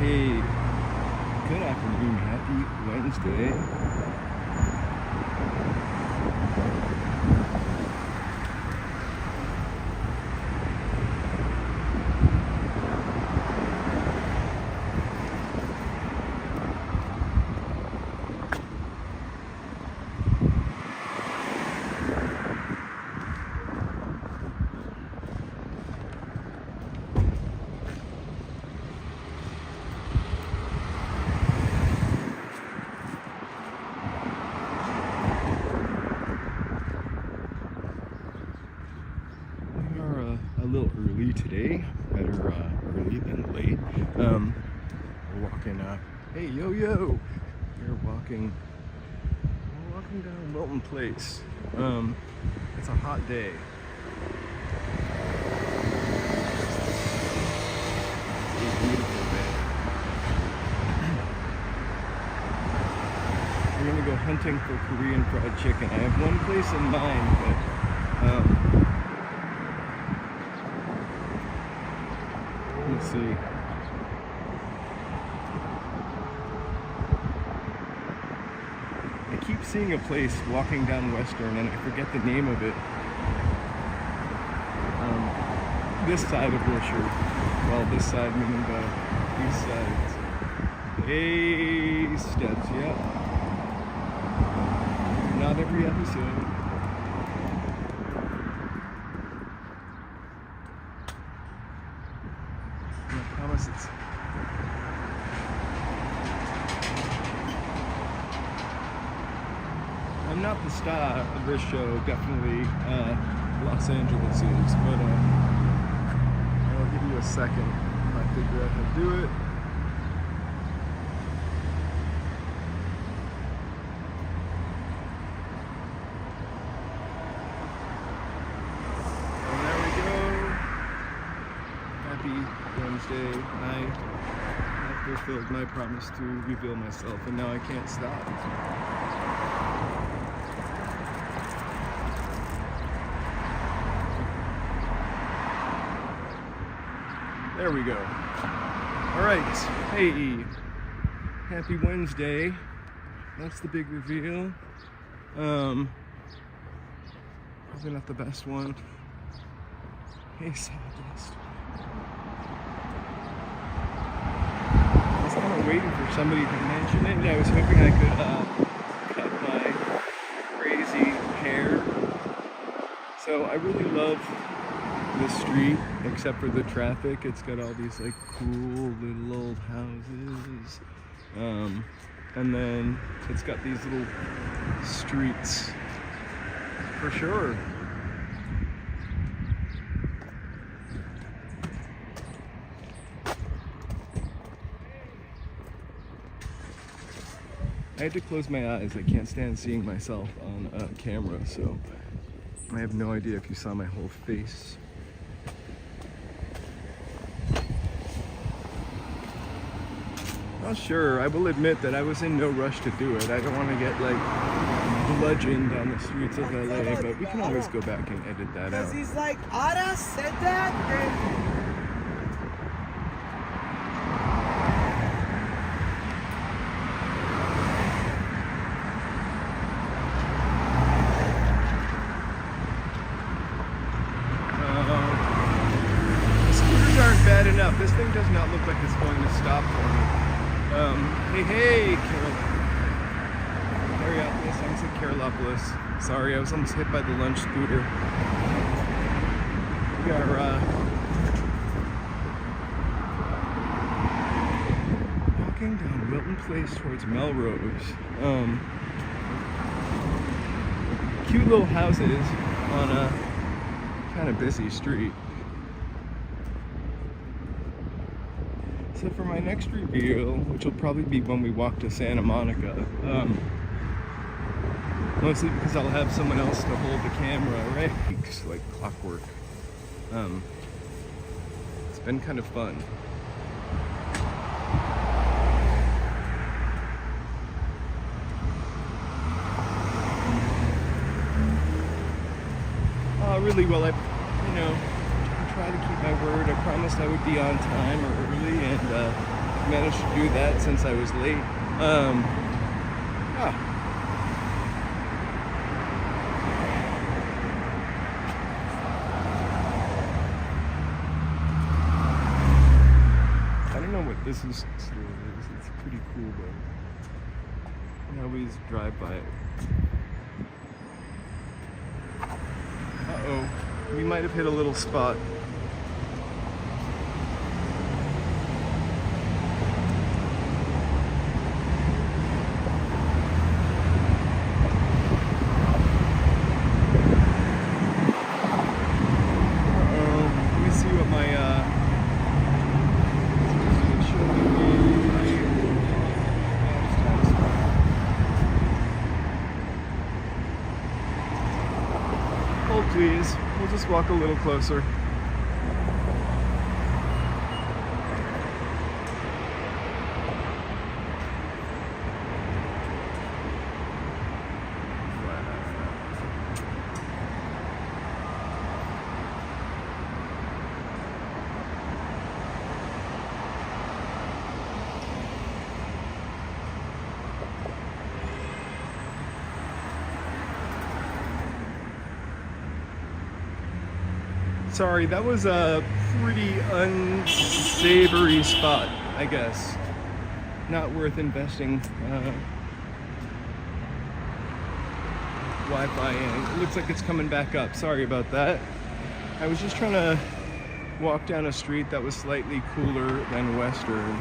Hey, good afternoon, happy Wednesday. A little early today, better early than late. We're walking hey yo, we're walking down Wilton Place. It's a hot day. It's a beautiful day. We're gonna go hunting for Korean fried chicken. I have one place in mind, but let's see. I keep seeing a place walking down Western and I forget the name of it. This side of Wilshire. Well, this side meaning the east side. Hey, steps, yeah. Not every episode. I promise it's... I'm not the star of this show, definitely Los Angeles is, but I'll give you a second if I figure out how to do it. And there we go. Happy Wednesday night. I fulfilled my promise to reveal myself, and now I can't stop. There we go. All right. Hey, happy Wednesday. That's the big reveal. Probably not the best one. Hey, sawdust. I was kind of waiting for somebody to mention it. I was hoping I could cut my crazy hair. So I really love this street, except for the traffic. It's got all these like cool little old houses, and then it's got these little streets for sure. I had to close my eyes. I can't stand seeing myself on camera, so I have no idea if you saw my whole face. Well, sure, I will admit that I was in no rush to do it. I don't want to get like bludgeoned on the streets of LA, but we can always go back and edit that out. Because he's like, Ara said that, and... Scooters aren't bad enough. This thing does not look like it's going to stop for me. Hey, Carolopoulos. I said Carolopoulos. Sorry, I was almost hit by the lunch scooter. We are walking down Wilton Place towards Melrose. Cute little houses on a kind of busy street. So for my next reveal, which will probably be when we walk to Santa Monica, mostly because I'll have someone else to hold the camera, right? It's like clockwork. It's been kind of fun. Really well. I try to keep my word. I promised I would be on time or early, and managed to do that since I was late. Yeah. I don't know what this is. It's pretty cool, but I always drive by it. Uh-oh, we might have hit a little spot. Please, we'll just walk a little closer. Sorry, that was a pretty unsavory spot, I guess. Not worth investing Wi-Fi in. It looks like it's coming back up. Sorry about that. I was just trying to walk down a street that was slightly cooler than Western.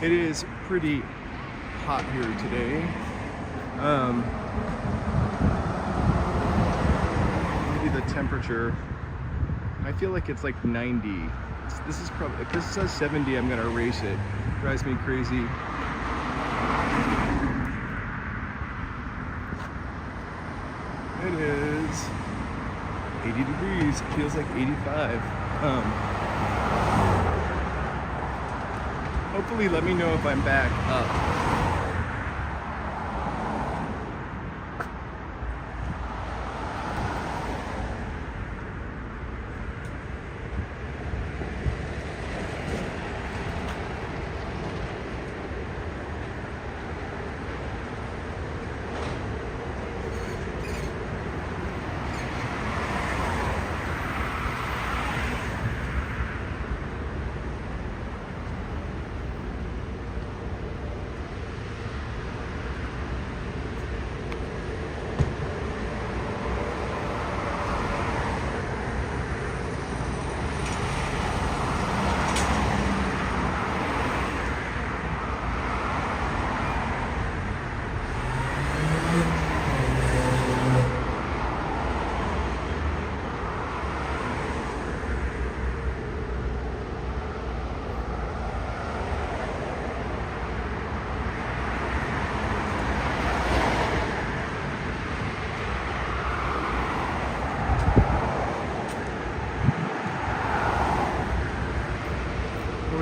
It is pretty hot here today. Maybe the temperature, I feel like it's like 90. This is probably, if this says 70, I'm gonna erase it. Drives me crazy. It is 80 degrees. It feels like 85. Hopefully, let me know if I'm back up.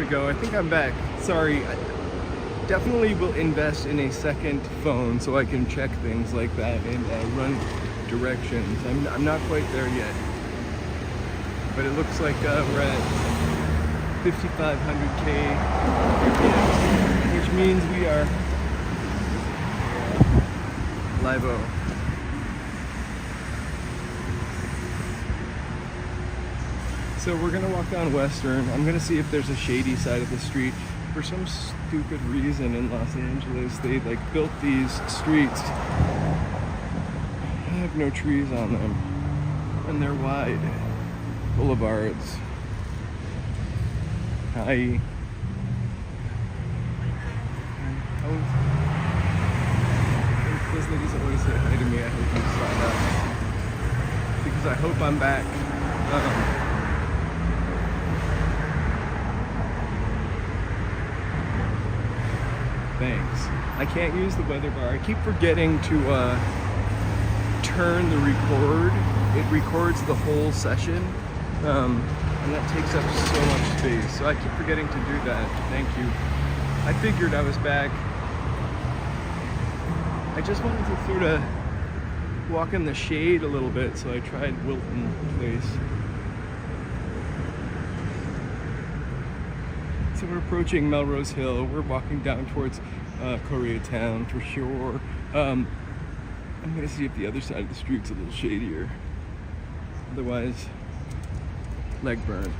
Go. I think I'm back. Sorry. I definitely will invest in a second phone so I can check things like that and run directions. I'm not quite there yet, but it looks like we're at 5,500K RPMs, which means we are live-o. So we're gonna walk down Western. I'm gonna see if there's a shady side of the street. For some stupid reason in Los Angeles, they like built these streets that have no trees on them, and they're wide boulevards. Hi. Those ladies always say hi to me. I hope you saw that, because I hope I'm back. Thanks. I can't use the weather bar. I keep forgetting to turn the record. It records the whole session, and that takes up so much space. So I keep forgetting to do that. Thank you. I figured I was back. I just wanted to sort of walk in the shade a little bit, so I tried Wilton Place. It's a we're approaching Melrose Hill. We're walking down towards Koreatown for sure. I'm gonna see if the other side of the street's a little shadier. Otherwise, leg burn.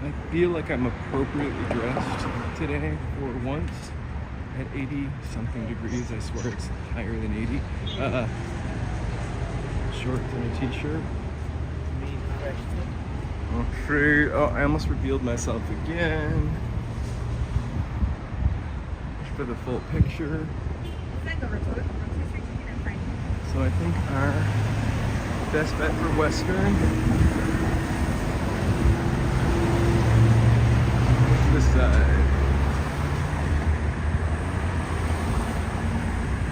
I feel like I'm appropriately dressed today for once. At 80 something degrees, I swear it's higher than 80. Shorts and a t-shirt. Okay, oh, I almost revealed myself again. For the full picture. So I think our best bet for Western is this side.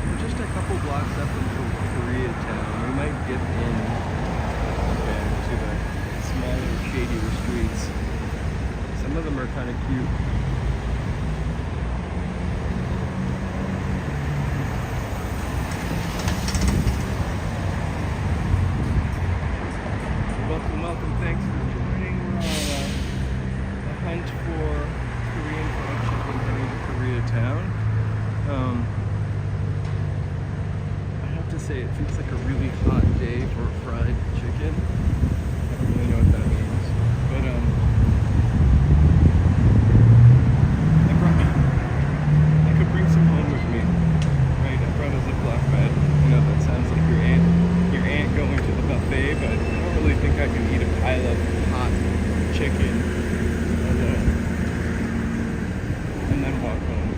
We're just a couple blocks up into Koreatown. We might dip in again to the smaller, shadier streets. Some of them are kind of cute. Welcome, thanks for joining. We're on a hunt for Korean fried chicken heading to Koreatown. I have to say, it feels like a really hot day for fried chicken. I don't really know what that means, but I could bring some home with me. Right, I brought a Ziploc bag. I know that sounds like your aunt going to the buffet, but I don't really think I can eat a pile of hot chicken and then walk home.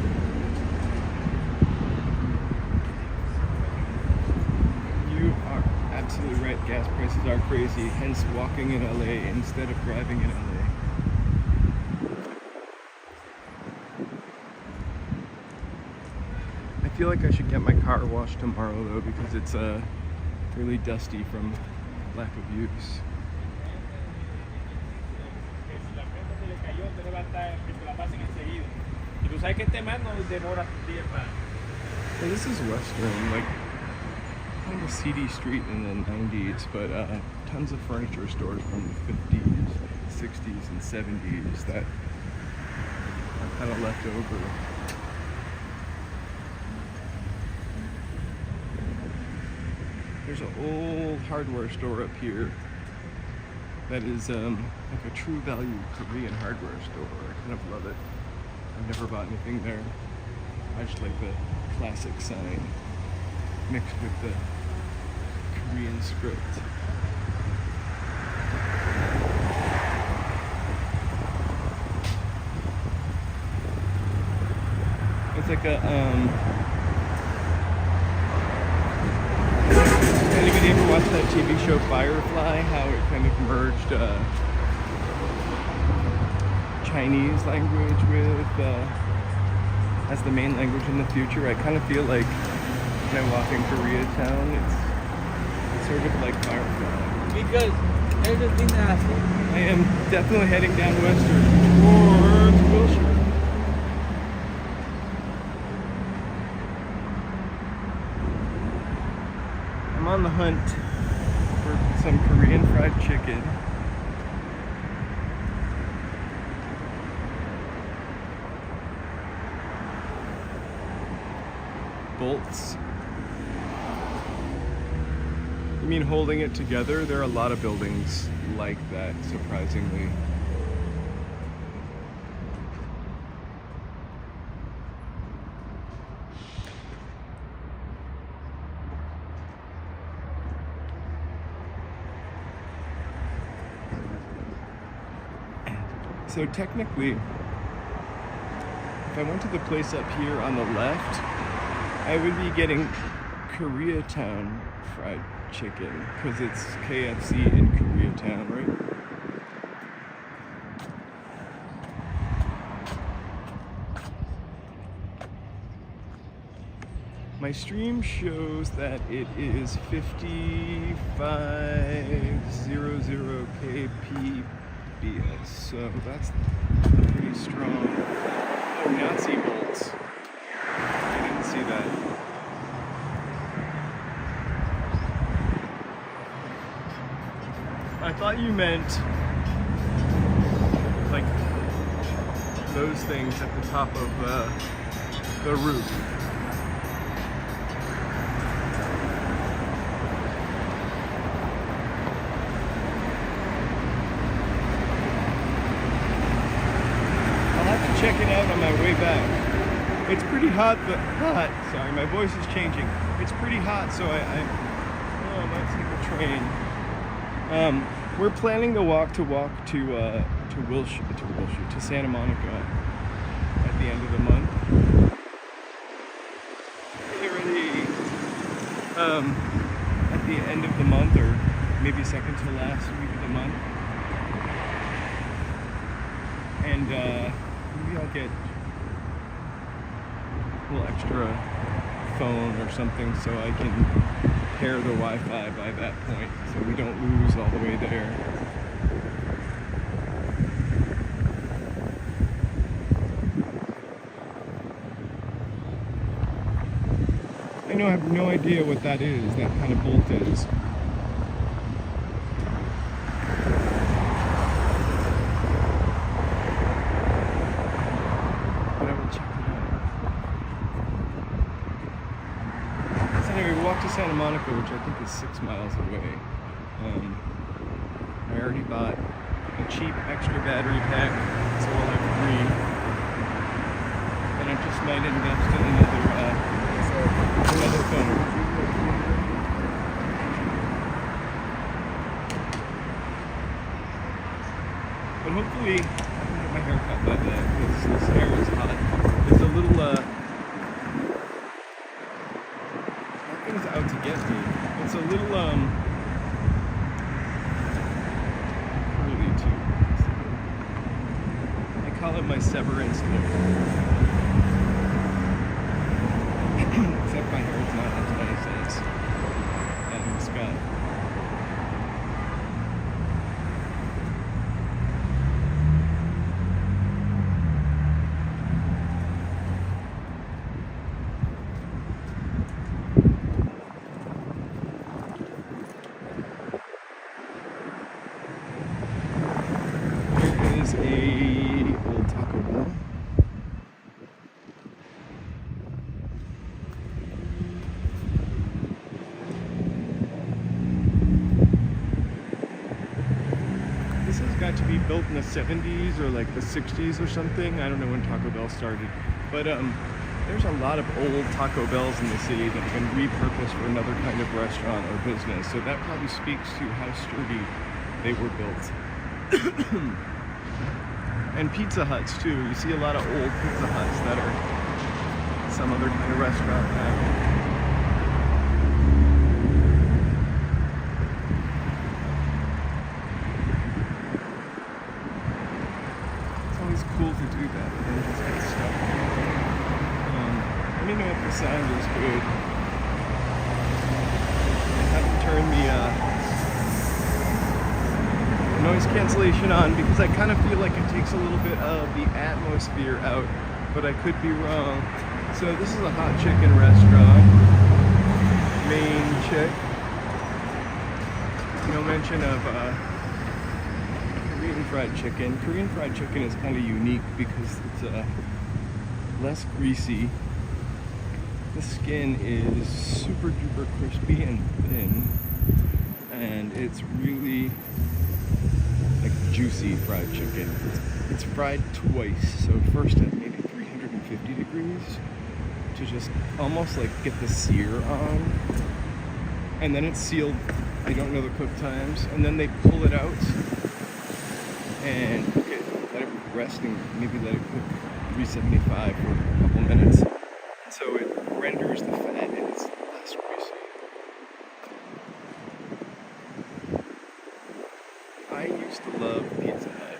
You are absolutely right. Gas prices are crazy, hence walking in LA instead of driving in LA. I feel like I should get my car washed tomorrow though, because it's really dusty from lack of use. Well, this is Western, like kind of a seedy street in the 90s, but tons of furniture stores from the 50s, 60s, and 70s that are kind of left over. There's an old hardware store up here that is like a true value Korean hardware store. I kind of love it. I've never bought anything there. I just like the classic sign mixed with the Korean script. It's like a anybody ever watched that TV show Firefly? How it kind of merged Chinese language with as the main language in the future. I kind of feel like when I walk in Koreatown, it's sort of like Firefly. Because everything that I am definitely heading down Western towards Wilshire. I'm on the hunt for some Korean fried chicken. Bolts. You mean holding it together? There are a lot of buildings like that, surprisingly. So technically, if I went to the place up here on the left, I would be getting Koreatown fried chicken, because it's KFC in Koreatown, right? My stream shows that it is 5500 kbps, so that's pretty strong. Oh, Nazi bolts. I didn't see that. thought you meant like those things at the top of the roof. I'll have to check it out on my way back. It's pretty hot, but sorry, my voice is changing. It's pretty hot, so I might take a train. We're planning to walk to Santa Monica at the end of the month. Already at the end of the month, or maybe second to last week of the month, and maybe I'll get a little extra phone or something so I can pair the Wi-Fi by that point, so we don't lose all the way there. I have no idea what that is, that kind of bolt is. But I will check it out. So anyway, we walked to Santa Monica, which I think is 6 miles away. I already bought a cheap extra battery pack, so we'll have 3. And I just might invest in another phone. But hopefully, I can get my hair cut by then, because this hair is hot. It's a little, nothing's out to get me. It's a little, curly too. I call it my severance look. Except my hair is not as nice as Scott. There is a old Taco Bell. Got to be built in the 70s or like the 60s or something. I don't know when Taco Bell started, but there's a lot of old Taco Bells in the city that have been repurposed for another kind of restaurant or business, so that probably speaks to how sturdy they were built. And Pizza Huts too. You see a lot of old Pizza Huts that are some other kind of restaurant now. Cool to do that, but then just get stuck. Let me know if the sound is good. I haven't turned the noise cancellation on because I kind of feel like it takes a little bit of the atmosphere out, but I could be wrong. So this is a hot chicken restaurant. Main chick. No mention of Korean fried chicken. Korean fried chicken is kind of unique because it's less greasy. The skin is super duper crispy and thin, and it's really like juicy fried chicken. It's fried twice, so first at maybe 350 degrees to just almost like get the sear on, and then it's sealed. I don't know the cook times, and then they pull it out and cook it, let it rest, and maybe let it cook 375 for a couple minutes. So it renders the fat and it's less greasy. I used to love Pizza Hut,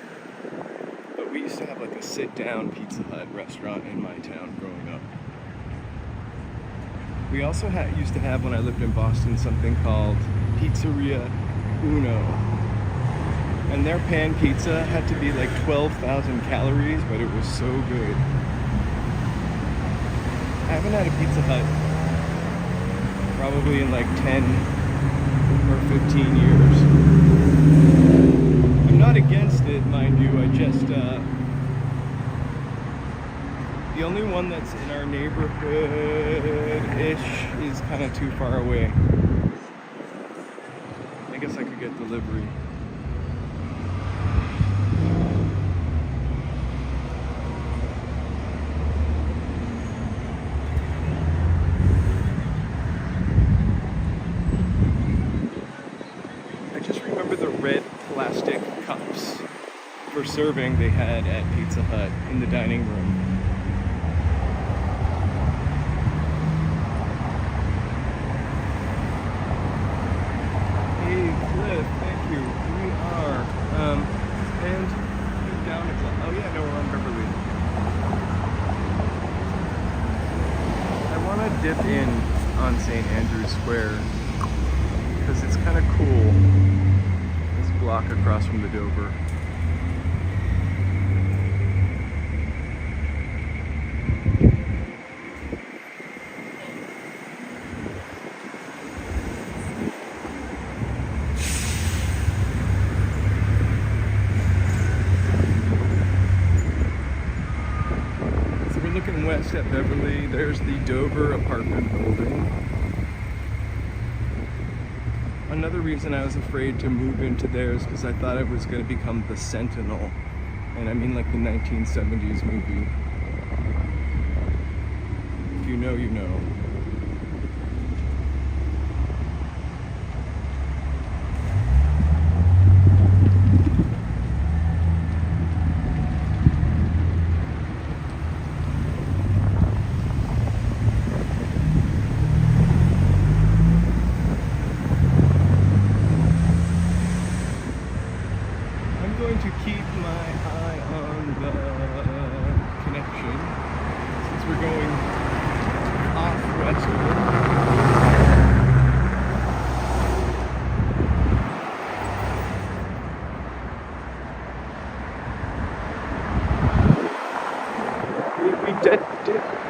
but we used to have like a sit-down Pizza Hut restaurant in my town growing up. We also used to have, when I lived in Boston, something called Pizzeria Uno. And their pan pizza had to be like 12,000 calories, but it was so good. I haven't had a Pizza Hut probably in like 10 or 15 years. The only one that's in our neighborhood-ish is kind of too far away. I guess I could get delivery. I just remember the red plastic cups for serving they had at Pizza Hut in the dining room. Hey Cliff, thank you. We are. And down at oh yeah, no, we're on Beverly. I want to dip in on St. Andrew's Square because it's kind of cool. This block across from the Dover. Looking west at Beverly, there's the Dover apartment building. Another reason I was afraid to move into there is because I thought it was going to become the Sentinel. And I mean like the 1970s movie. If you know, you know. To keep my eye on the connection since we're going off westward. We did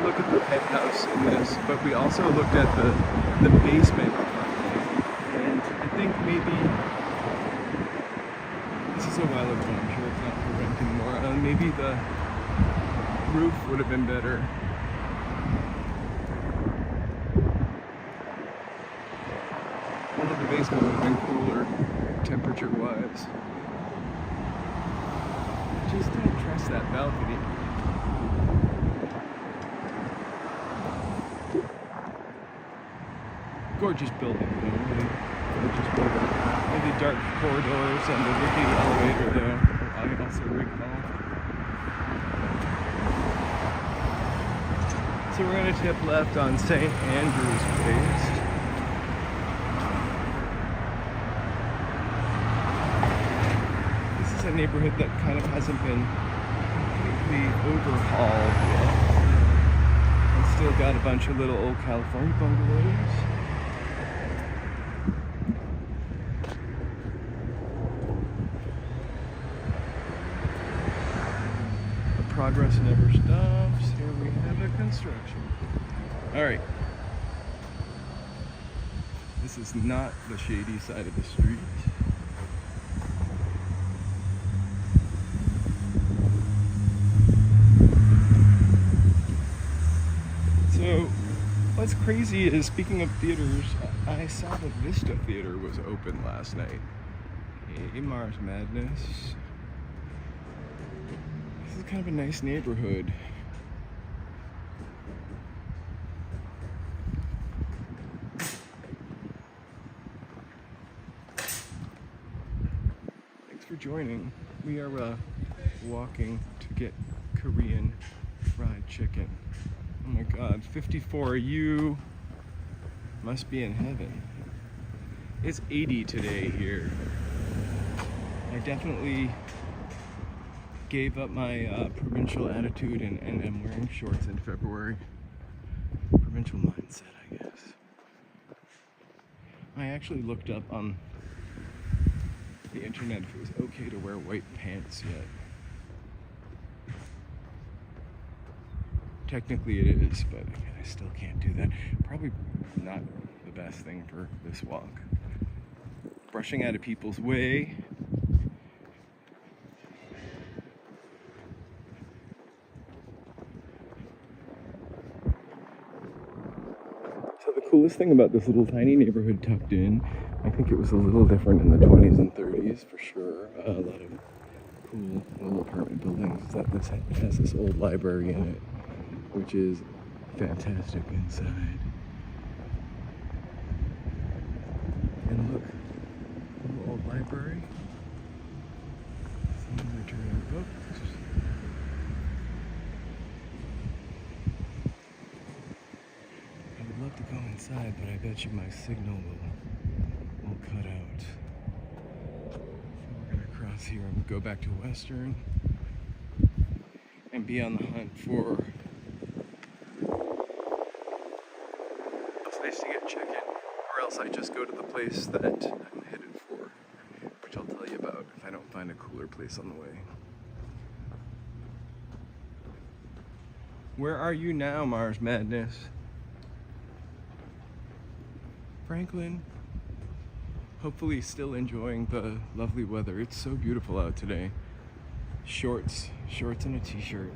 look at the penthouse in this, but we also looked at the basement apartment, and I think maybe this is a while ago, I'm sure it's not for rent anymore. Maybe the roof would have been better. Well, the basement would have been cooler, temperature-wise. Just don't trust that balcony. Gorgeous building, though. Really gorgeous building. Maybe dark corridors and the rickety elevator there. I also recall. So we're going to tip left on St. Andrew's Place. This is a neighborhood that kind of hasn't been completely overhauled yet. It's still got a bunch of little old California bungalows. Progress never stops. Here we have the construction. All right. This is not the shady side of the street. So, what's crazy is, speaking of theaters, I saw the Vista Theater was open last night. Hey, Mars Madness. This is kind of a nice neighborhood. Thanks for joining. We are walking to get Korean fried chicken. Oh my god, 54, you must be in heaven. It's 80 today here. I definitely gave up my provincial attitude and am wearing shorts in February. Provincial mindset, I guess. I actually looked up on the internet if it was okay to wear white pants yet. Technically it is, but I still can't do that. Probably not the best thing for this walk. Brushing out of people's way. coolest thing about this little tiny neighborhood tucked in, I think it was a little different in the 20s and 30s for sure. A lot of cool little apartment buildings, is that this has this old library in it, which is fantastic inside. And look, little old library. Someone returning books. I would love to go inside, but I bet you my signal will cut out. So we're gonna cross here and go back to Western and be on the hunt for a place to get chicken, or else I just go to the place that I'm headed for, which I'll tell you about if I don't find a cooler place on the way. Where are you now, Mars Madness? Franklin, hopefully still enjoying the lovely weather. It's so beautiful out today. Shorts and a t-shirt.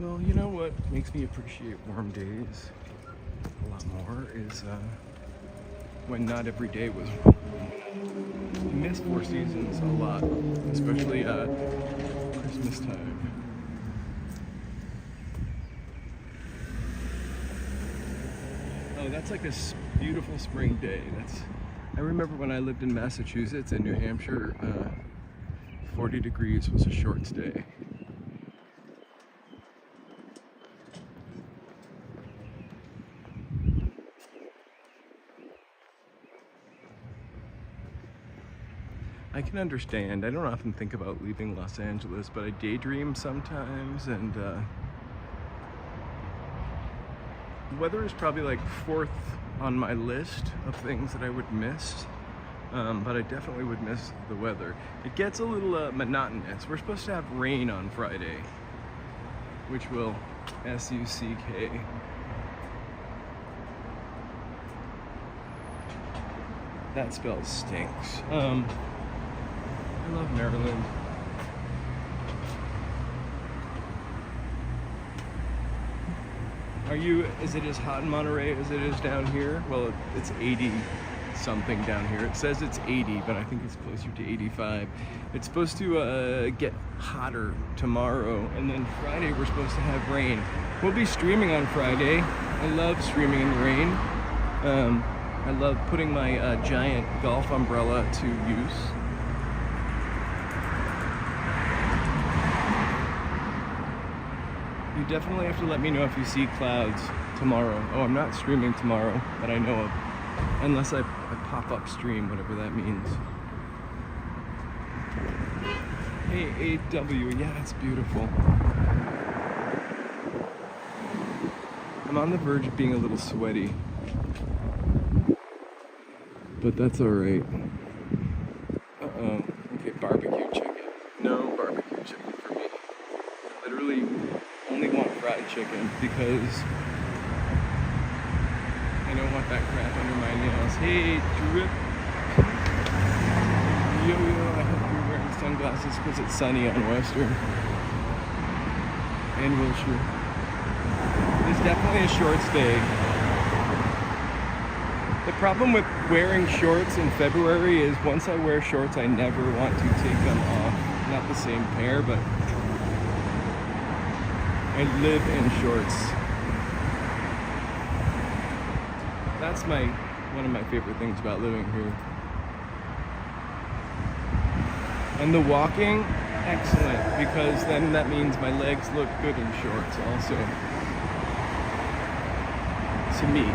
Well, you know what makes me appreciate warm days a lot more is when not every day was warm. I miss Four Seasons a lot, especially Christmas time. Oh, that's like a beautiful spring day. I remember when I lived in Massachusetts and New Hampshire, 40 degrees was a shorts day. I can understand. I don't often think about leaving Los Angeles, but I daydream sometimes, and the weather is probably like 4th on my list of things that I would miss, but I definitely would miss the weather. It gets a little monotonous. We're supposed to have rain on Friday, which will S-U-C-K. That spell stinks. I love Maryland. Is it as hot in Monterey as it is down here? Well, it's 80 something down here. It says it's 80, but I think it's closer to 85. It's supposed to get hotter tomorrow, and then Friday we're supposed to have rain. We'll be streaming on Friday. I love streaming in the rain. I love putting my giant golf umbrella to use. You definitely have to let me know if you see clouds tomorrow. Oh, I'm not streaming tomorrow that I know of. Unless I pop up stream, whatever that means. Hey, 8W, yeah, it's beautiful. I'm on the verge of being a little sweaty. But that's alright. Uh-oh. Okay, barbecue chicken. No barbecue chicken for me. I literally only want fried chicken because I don't want that crap under my nails. Hey, Drip. Yo, I hope you're wearing sunglasses because it's sunny on Western and Wilshire. It's definitely a shorts day. The problem with wearing shorts in February is once I wear shorts, I never want to take them off. Not the same pair, but I live in shorts. That's one of my favorite things about living here. And the walking, excellent, because then that means my legs look good in shorts also. To me.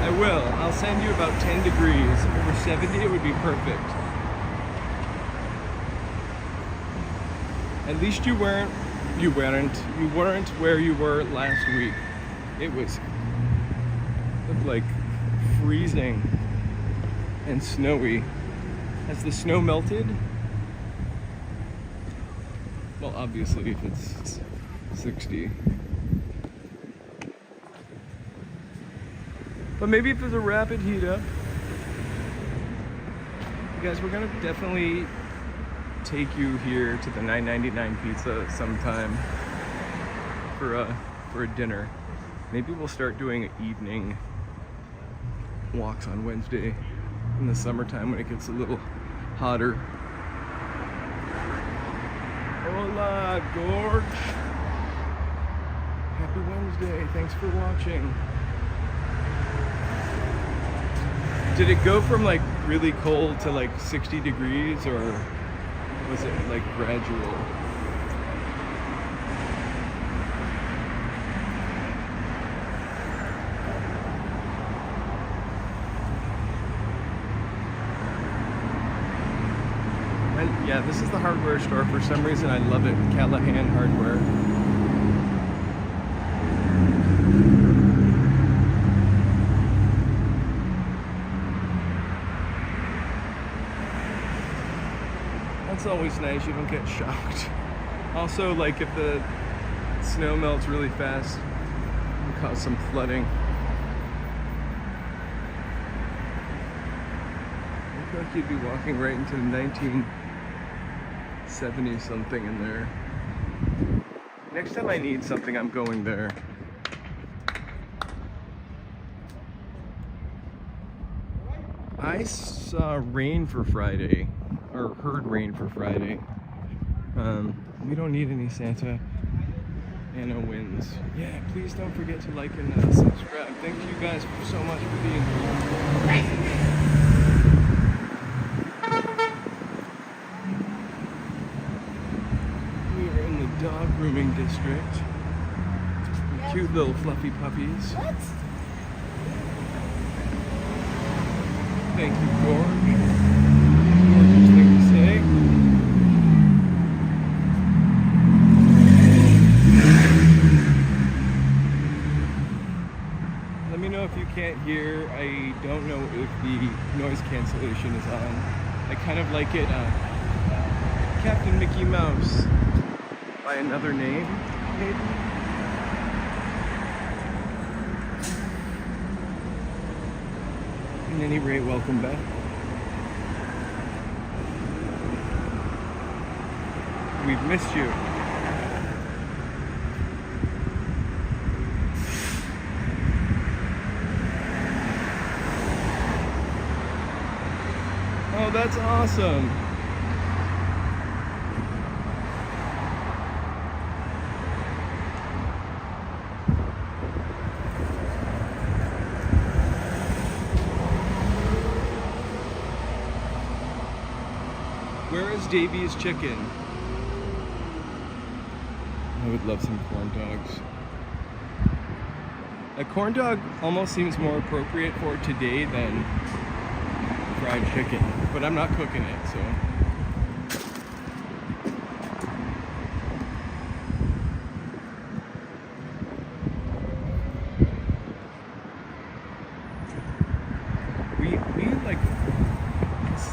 I will. I'll send you about 10 degrees. If it were 70, it would be perfect. At least you weren't where you were last week. It looked like freezing and snowy. Has the snow melted? Well, obviously if it's 60. But maybe if there's a rapid heat up. You guys, we're gonna definitely take you here to the $9.99 pizza sometime for a dinner. Maybe we'll start doing evening walks on Wednesday in the summertime when it gets a little hotter. Hola, Gorge. Happy Wednesday. Thanks for watching. Did it go from like really cold to like 60 degrees, or was it like gradual? Yeah, this is the hardware store. For some reason, I love it. Callahan Hardware. That's always nice. You don't get shocked. Also, like if the snow melts really fast, it can cause some flooding. I feel like you'd be walking right into the 1970 something in there. Next time I need something, I'm going there. I saw rain for Friday, or heard rain for Friday. We don't need any Santa Ana winds. Yeah, please don't forget to like and subscribe. Thank you guys so much for being here. Dog grooming district. Yep. Cute little fluffy puppies. What? Thank you, Gorge. Gorgeous thing to say. Let me know if you can't hear. I don't know if the noise cancellation is on. I kind of like it. Captain Mickey Mouse. By another name, maybe? At any rate, welcome back. We've missed you. Oh, that's awesome. Where is Davy's chicken? I would love some corn dogs. A corn dog almost seems more appropriate for today than fried chicken, but I'm not cooking it, so.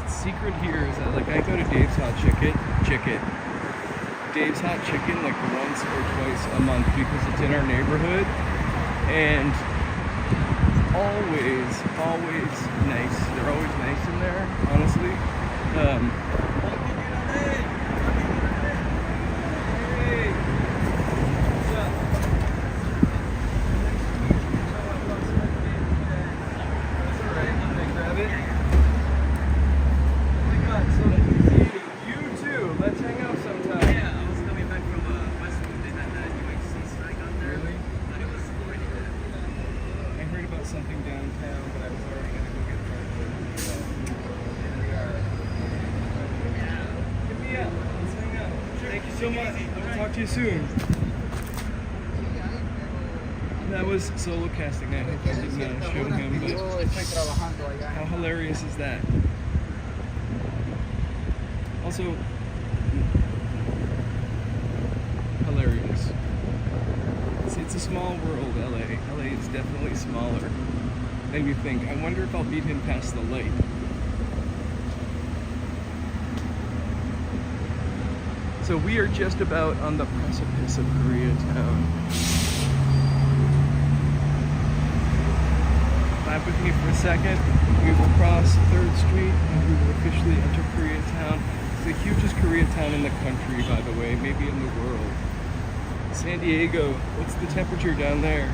Secret here is that like I go to Dave's Hot Chicken, Dave's Hot Chicken like once or twice a month because it's in our neighborhood, and always nice. They're always nice in there, honestly. Hey, what's up? That's alright. I'm gonna grab it. You too. Let's hang out sometime. Yeah, I was coming back from Westwood. They had that UHC strike on there. Really? And it was pretty good. I heard about something downtown, but I was already gonna go get breakfast. So here we are. Hit me up. Let's hang out. Thank you so much. I'll talk to you soon. That was solo casting night. I hope I didn't show him, but how hilarious is that? Also, hilarious. It's a small world, LA. LA is definitely smaller than you think. I wonder if I'll beat him past the light. So we are just about on the precipice of Koreatown. with me for a second. We will cross 3rd Street and we will officially enter Koreatown. It's the hugest Koreatown in the country, by the way, maybe in the world. San Diego, what's the temperature down there?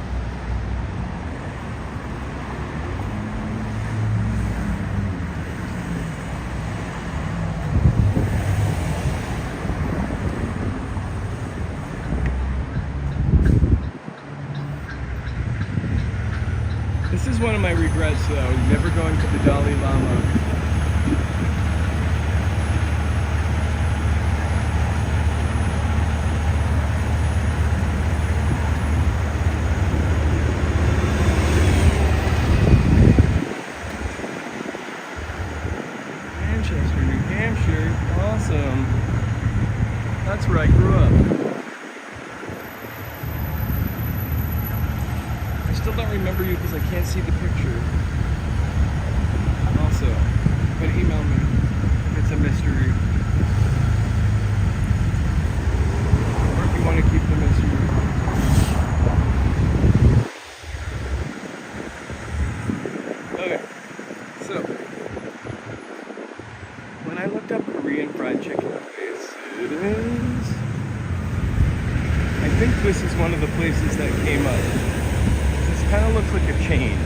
This is one of my regrets though, never going to the Dalai Lama. Manchester, New Hampshire, awesome. That's where I grew up. I still don't remember you because I can't see the picture. Also, but email me. It's a mystery. Or if you want to keep the mystery. Okay, so when I looked up Korean fried chicken place, it is. I think this is one of the places that came up. Kind of looks like a chain.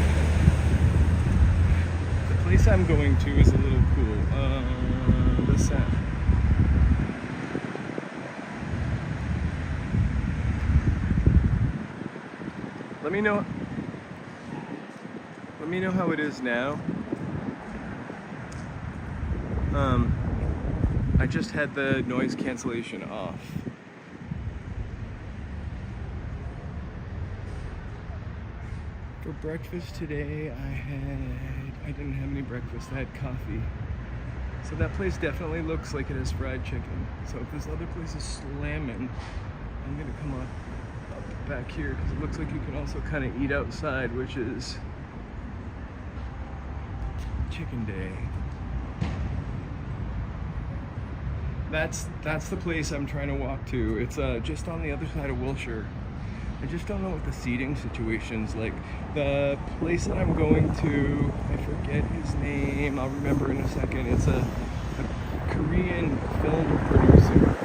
The place I'm going to is a little cool. The sound. Let me know. Let me know how it is now. I just had the noise cancellation off. For breakfast today, I didn't have any breakfast, I had coffee. So that place definitely looks like it has fried chicken. So if this other place is slamming, I'm gonna come up back here because it looks like you can also kind of eat outside, which is chicken day. That's the place I'm trying to walk to. It's just on the other side of Wilshire. I just don't know what the seating situation's like. The place that I'm going to, I forget his name, I'll remember in a second. It's a Korean film producer.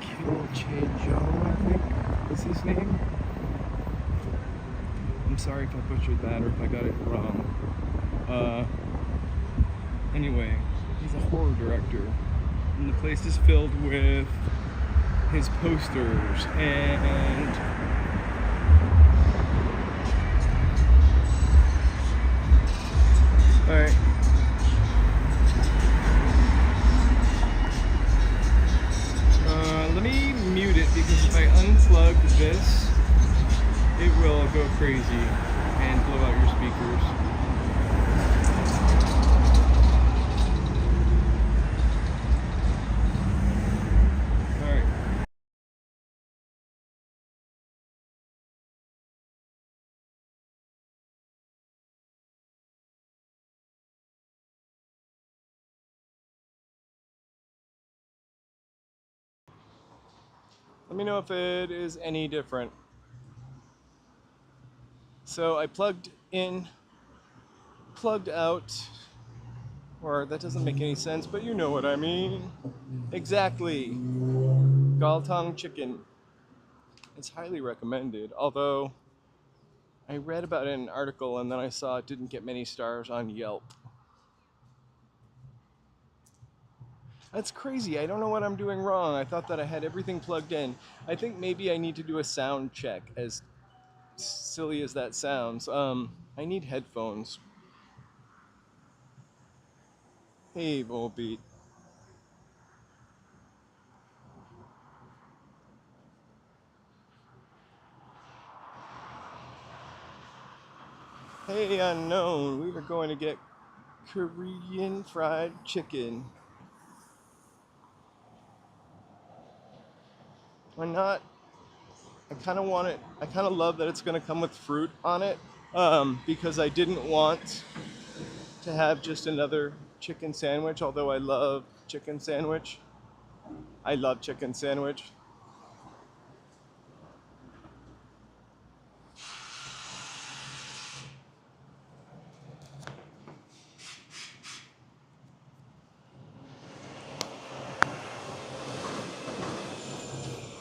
Kim Chae-jung, I think is his name. I'm sorry if I butchered that or if I got it wrong. Anyway, he's a horror director, and the place is filled with his posters and alright. Let me mute it because if I unplug this, it will go crazy and blow out your speakers. Let me know if it is any different. So I plugged in, plugged out, or that doesn't make any sense, but you know what I mean. Exactly. Galtong chicken. It's highly recommended, although I read about it in an article and then I saw it didn't get many stars on Yelp. That's crazy. I don't know what I'm doing wrong. I thought that I had everything plugged in. I think maybe I need to do a sound check, as silly as that sounds. I need headphones. Hey, Volbeat. Hey, unknown. We are going to get Korean fried chicken. Why not? I kind of want it. I kind of love that it's going to come with fruit on it, because I didn't want to have just another chicken sandwich, although I love chicken sandwich. I love chicken sandwich.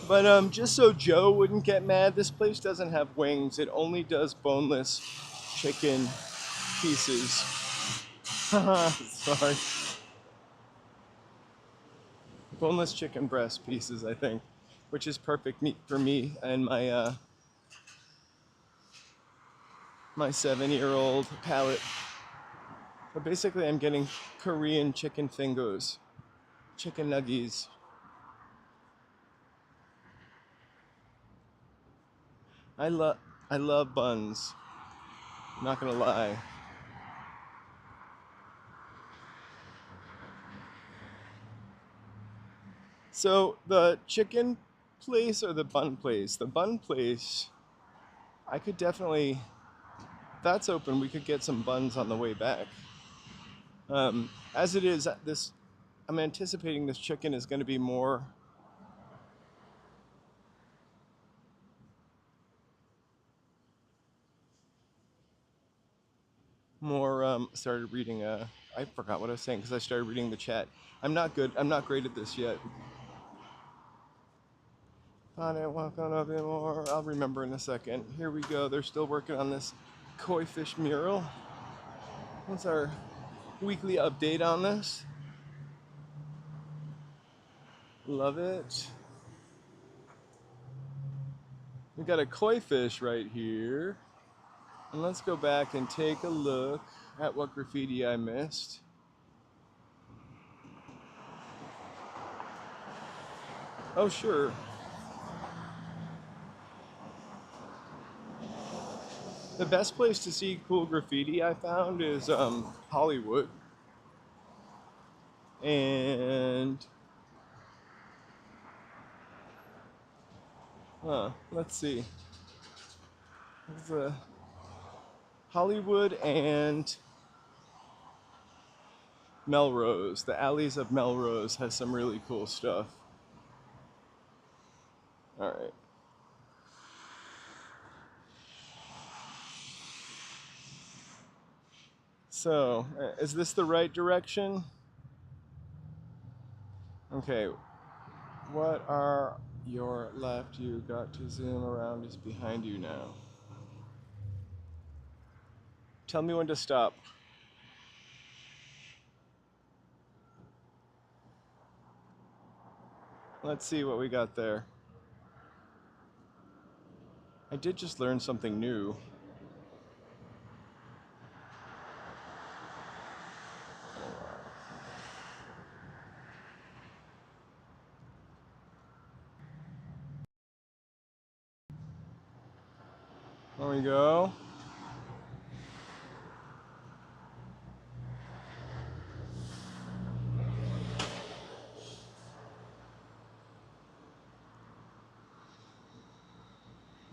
But just so Joe wouldn't get mad, this place doesn't have wings. It only does boneless chicken pieces. Sorry. Boneless chicken breast pieces, I think, which is perfect meat for me and my 7-year-old palate. But basically, I'm getting Korean chicken fingers, chicken nuggies. I love I love buns. I'm not gonna lie. So the chicken place or the bun place? The bun place, I could definitely. That's open. We could get some buns on the way back. As it is, this I'm anticipating this chicken is going to be more. Started reading. I forgot what I was saying because I started reading the chat. I'm not good. I'm not great at this yet. I didn't walk on a bit more. I'll remember in a second. Here we go. They're still working on this koi fish mural. What's our weekly update on this? Love it. We got a koi fish right here. And let's go back and take a look at what graffiti I missed. Oh, sure. The best place to see cool graffiti I found is Hollywood. And let's see. There's a Hollywood and Melrose. The alleys of Melrose has some really cool stuff. All right. So, is this the right direction? Okay. What are your left? You got to zoom around is behind you now. Tell me when to stop. Let's see what we got there. I did just learn something new. There we go.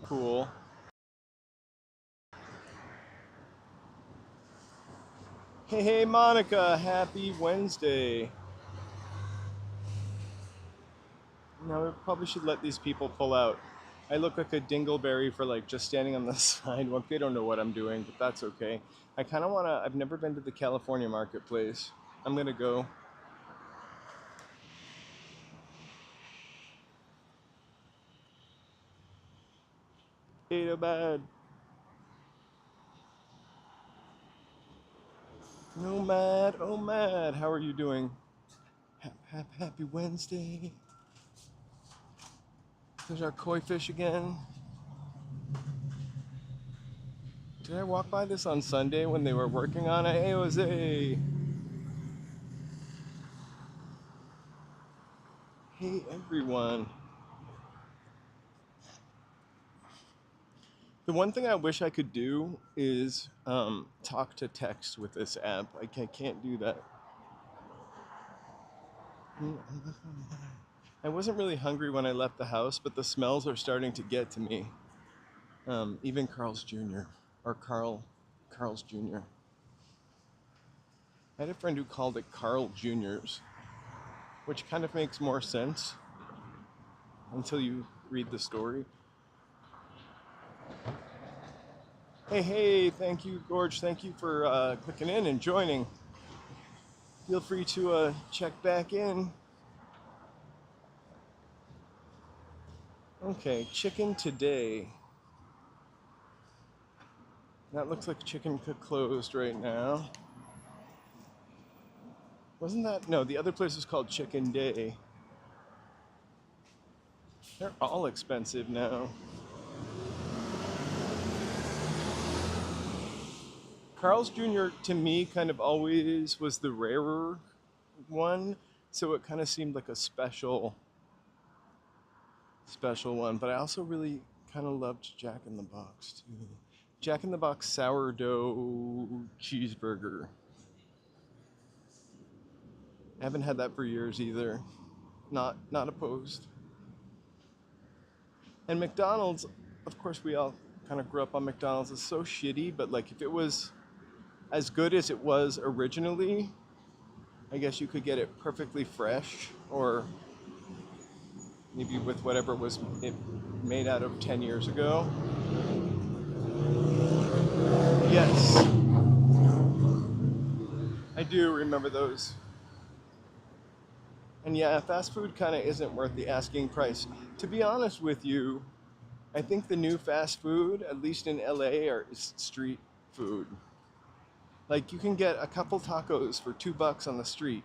Cool. Hey, hey, Monica, happy Wednesday. Now, we probably should let these people pull out. I look like a dingleberry for like just standing on the sidewalk. They don't know what I'm doing, but that's okay. I kind of want to, I've never been to the California marketplace. I'm going to go. Hey, bad. Nomad, oh mad. How are you doing? Happy Wednesday. There's our koi fish again. Did I walk by this on Sunday when they were working on it? Hey, Jose. Hey, everyone. The one thing I wish I could do is talk to text with this app. I can't do that. I wasn't really hungry when I left the house, but the smells are starting to get to me. Even Carl's Jr. or Carl's Jr. I had a friend who called it Carl Jr.'s. which kind of makes more sense until you read the story. Hey, thank you, Gorge. Thank you for clicking in and joining. Feel free to check back in. Okay, chicken today. That looks like Chicken Cook closed right now. Wasn't that? No, the other place is called Chicken Day. They're all expensive now. Carl's Jr. to me kind of always was the rarer one, so it kind of seemed like a special one. But I also really kind of loved Jack in the Box too. Jack in the Box sourdough cheeseburger. I haven't had that for years either. Not opposed. And McDonald's, of course, we all kind of grew up on McDonald's. It's so shitty, but like if it was as good as it was originally, I guess you could get it perfectly fresh, or maybe with whatever was it made out of 10 years ago. Yes, I do remember those. And yeah, fast food kind of isn't worth the asking price. To be honest with you, I think the new fast food, at least in LA, is street food. Like you can get a couple tacos for $2 on the street.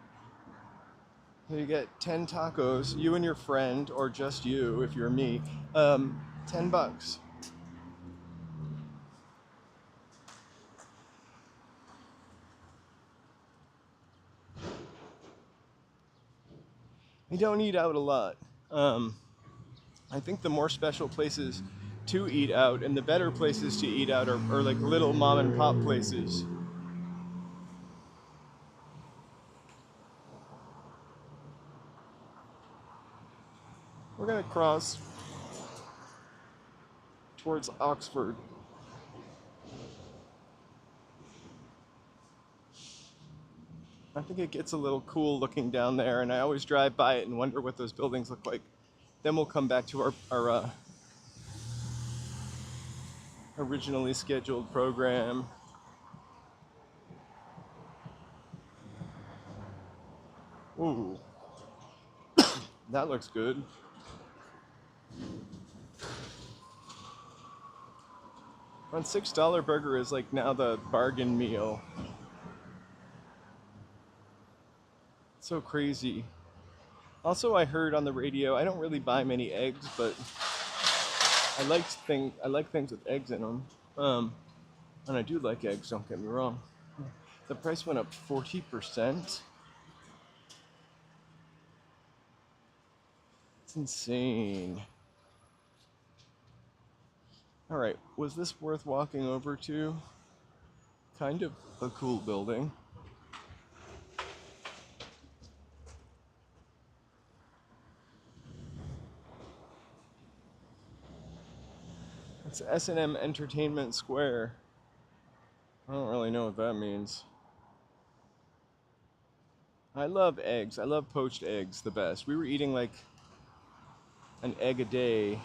So you get 10 tacos, you and your friend, or just you if you're me, $10. I don't eat out a lot. I think the more special places to eat out and the better places to eat out are like little mom and pop places. We're gonna cross towards Oxford. I think it gets a little cool looking down there, and I always drive by it and wonder what those buildings look like. Then we'll come back to our originally scheduled program. Ooh, that looks good. On $6 burger is like now the bargain meal. So crazy. Also, I heard on the radio, I don't really buy many eggs, but I like things with eggs in them. And I do like eggs, don't get me wrong. The price went up 40%. It's insane. All right, was this worth walking over to? Kind of a cool building. It's S&M Entertainment Square. I don't really know what that means. I love eggs. I love poached eggs the best. We were eating like an egg a day,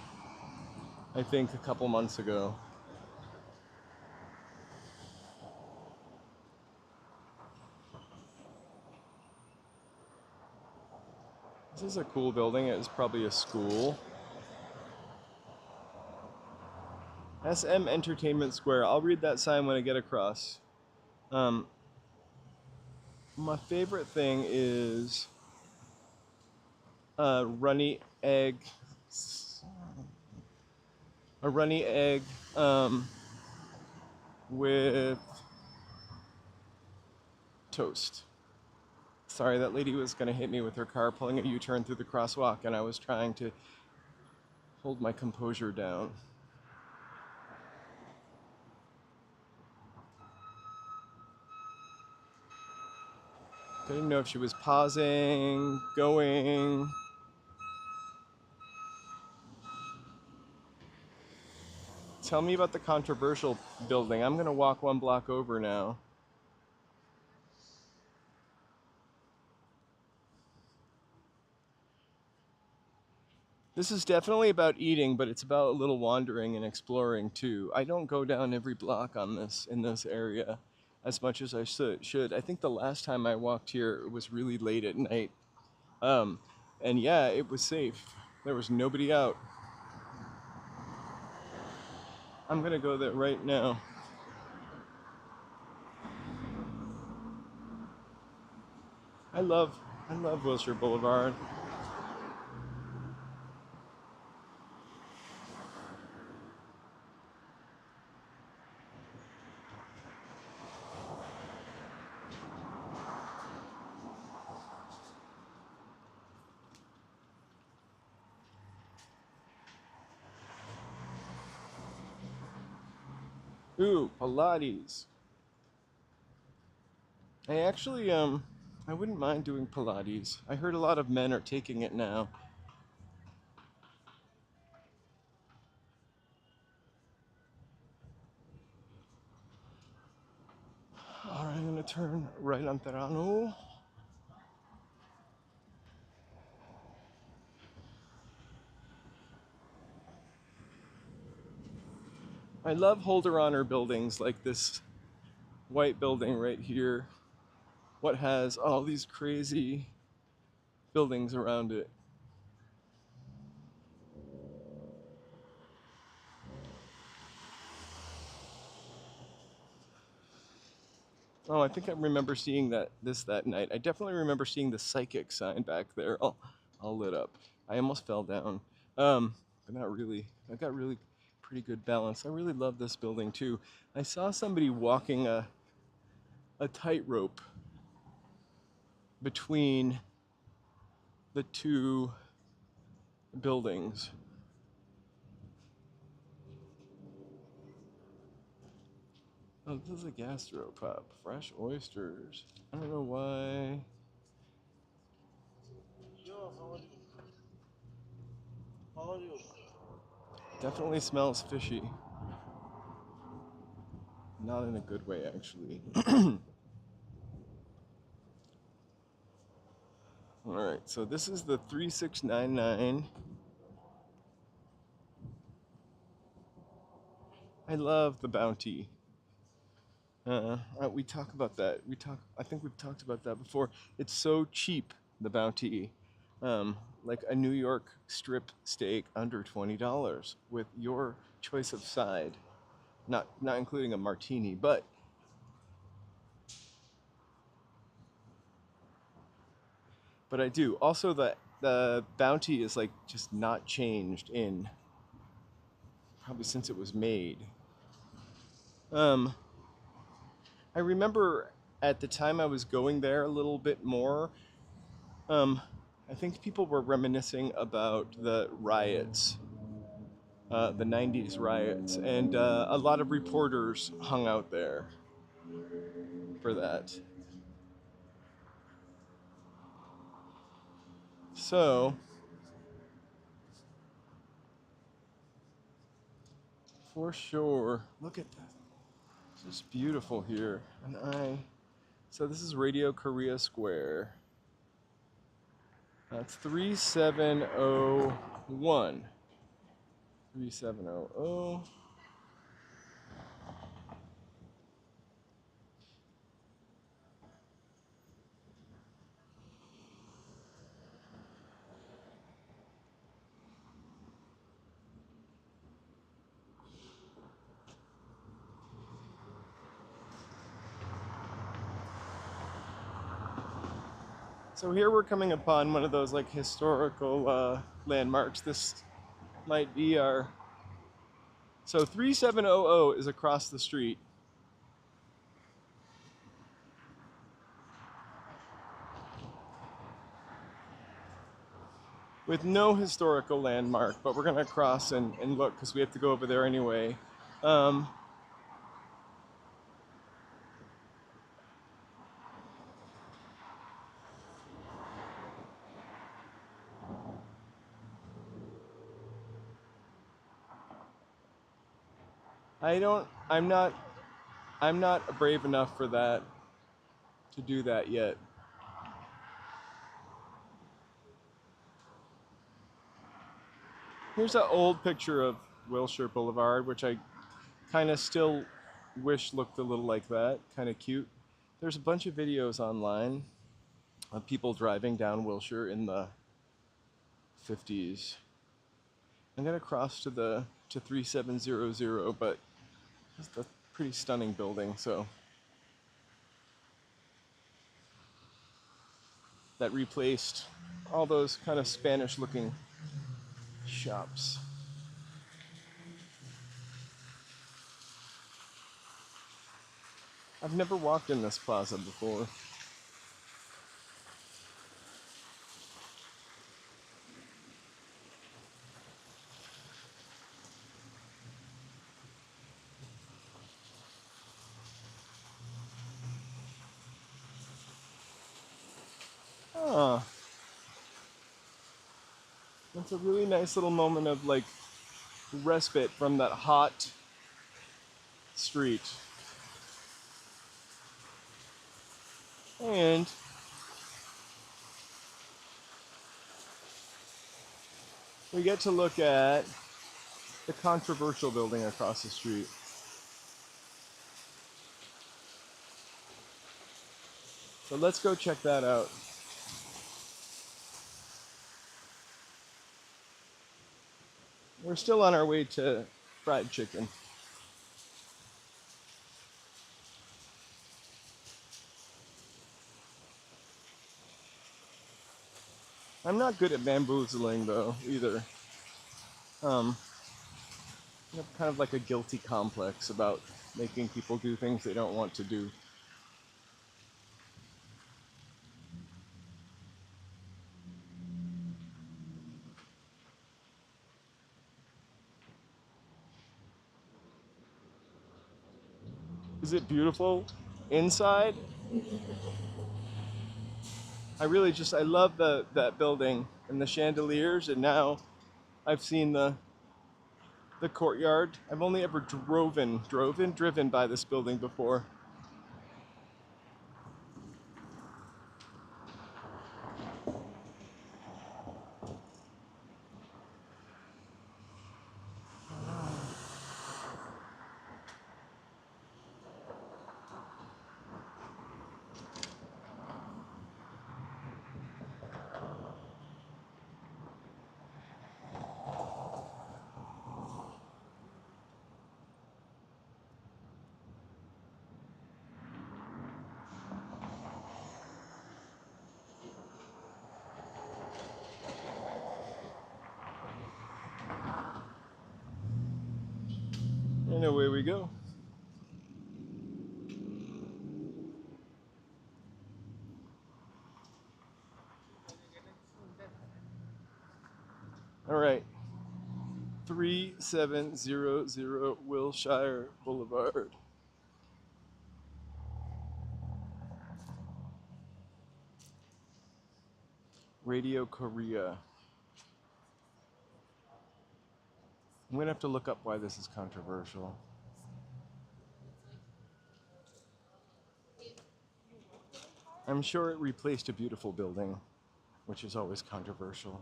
I think, a couple months ago. This is a cool building. It was probably a school. SM Entertainment Square. I'll read that sign when I get across. My favorite thing is a runny egg with toast. Sorry, that lady was going to hit me with her car pulling a U-turn through the crosswalk, and I was trying to hold my composure down. I didn't know if she was pausing, going. Tell me about the controversial building. I'm going to walk one block over now. This is definitely about eating, but it's about a little wandering and exploring too. I don't go down every block on this in this area as much as I should. I think the last time I walked here it was really late at night. Um, and yeah, it was safe. There was nobody out. I'm gonna go there right now. I love I love Wilshire Boulevard. Ooh, Pilates. I actually I wouldn't mind doing Pilates. I heard a lot of men are taking it now. All right, I'm gonna turn right on Terrano. I love Holder Honor buildings like this white building right here. What has all these crazy buildings around it. Oh, I think I remember seeing that night. I definitely remember seeing the psychic sign back there, all lit up. I almost fell down, but not really. I got really pretty good balance. I really love this building too. I saw somebody walking a tightrope between the two buildings. Oh, this is a gastropub. Fresh oysters. I don't know why. Definitely smells fishy. Not in a good way, actually. All right, so this is the 3699. I love the bounty. We talk about that. I think we've talked about that before. It's so cheap, the bounty. Like a New York strip steak under $20 with your choice of side, not including a martini, but I do. Also, the bounty is like just not changed in probably since it was made. Um, I remember at the time I was going there a little bit more. Um, I think people were reminiscing about the riots, the 90s riots, and a lot of reporters hung out there for that. So, for sure, look at that. It's just beautiful here. So this is Radio Korea Square. That's 3701. 3700. So here we're coming upon one of those like historical landmarks. This might be our. So 3700 is across the street. With no historical landmark, but we're gonna cross and look because we have to go over there anyway. Um, I don't. I'm not brave enough for that to do that yet. Here's an old picture of Wilshire Boulevard, which I kind of still wish looked a little like that, kind of cute. There's a bunch of videos online of people driving down Wilshire in the 50s. I'm gonna cross to 3700, but it's a pretty stunning building, so that replaced all those kind of Spanish looking shops. I've never walked in this plaza before. Ah, that's a really nice little moment of like respite from that hot street. And we get to look at the controversial building across the street. So let's go check that out. We're still on our way to fried chicken. I'm not good at bamboozling though either. I have kind of like a guilty complex about making people do things they don't want to do. Is it beautiful inside? I love that building and the chandeliers, and now I've seen the courtyard. I've only ever driven by this building before. And away we go. All right, 3700 Wilshire Boulevard. Radio Korea. I'm gonna have to look up why this is controversial. I'm sure it replaced a beautiful building, which is always controversial.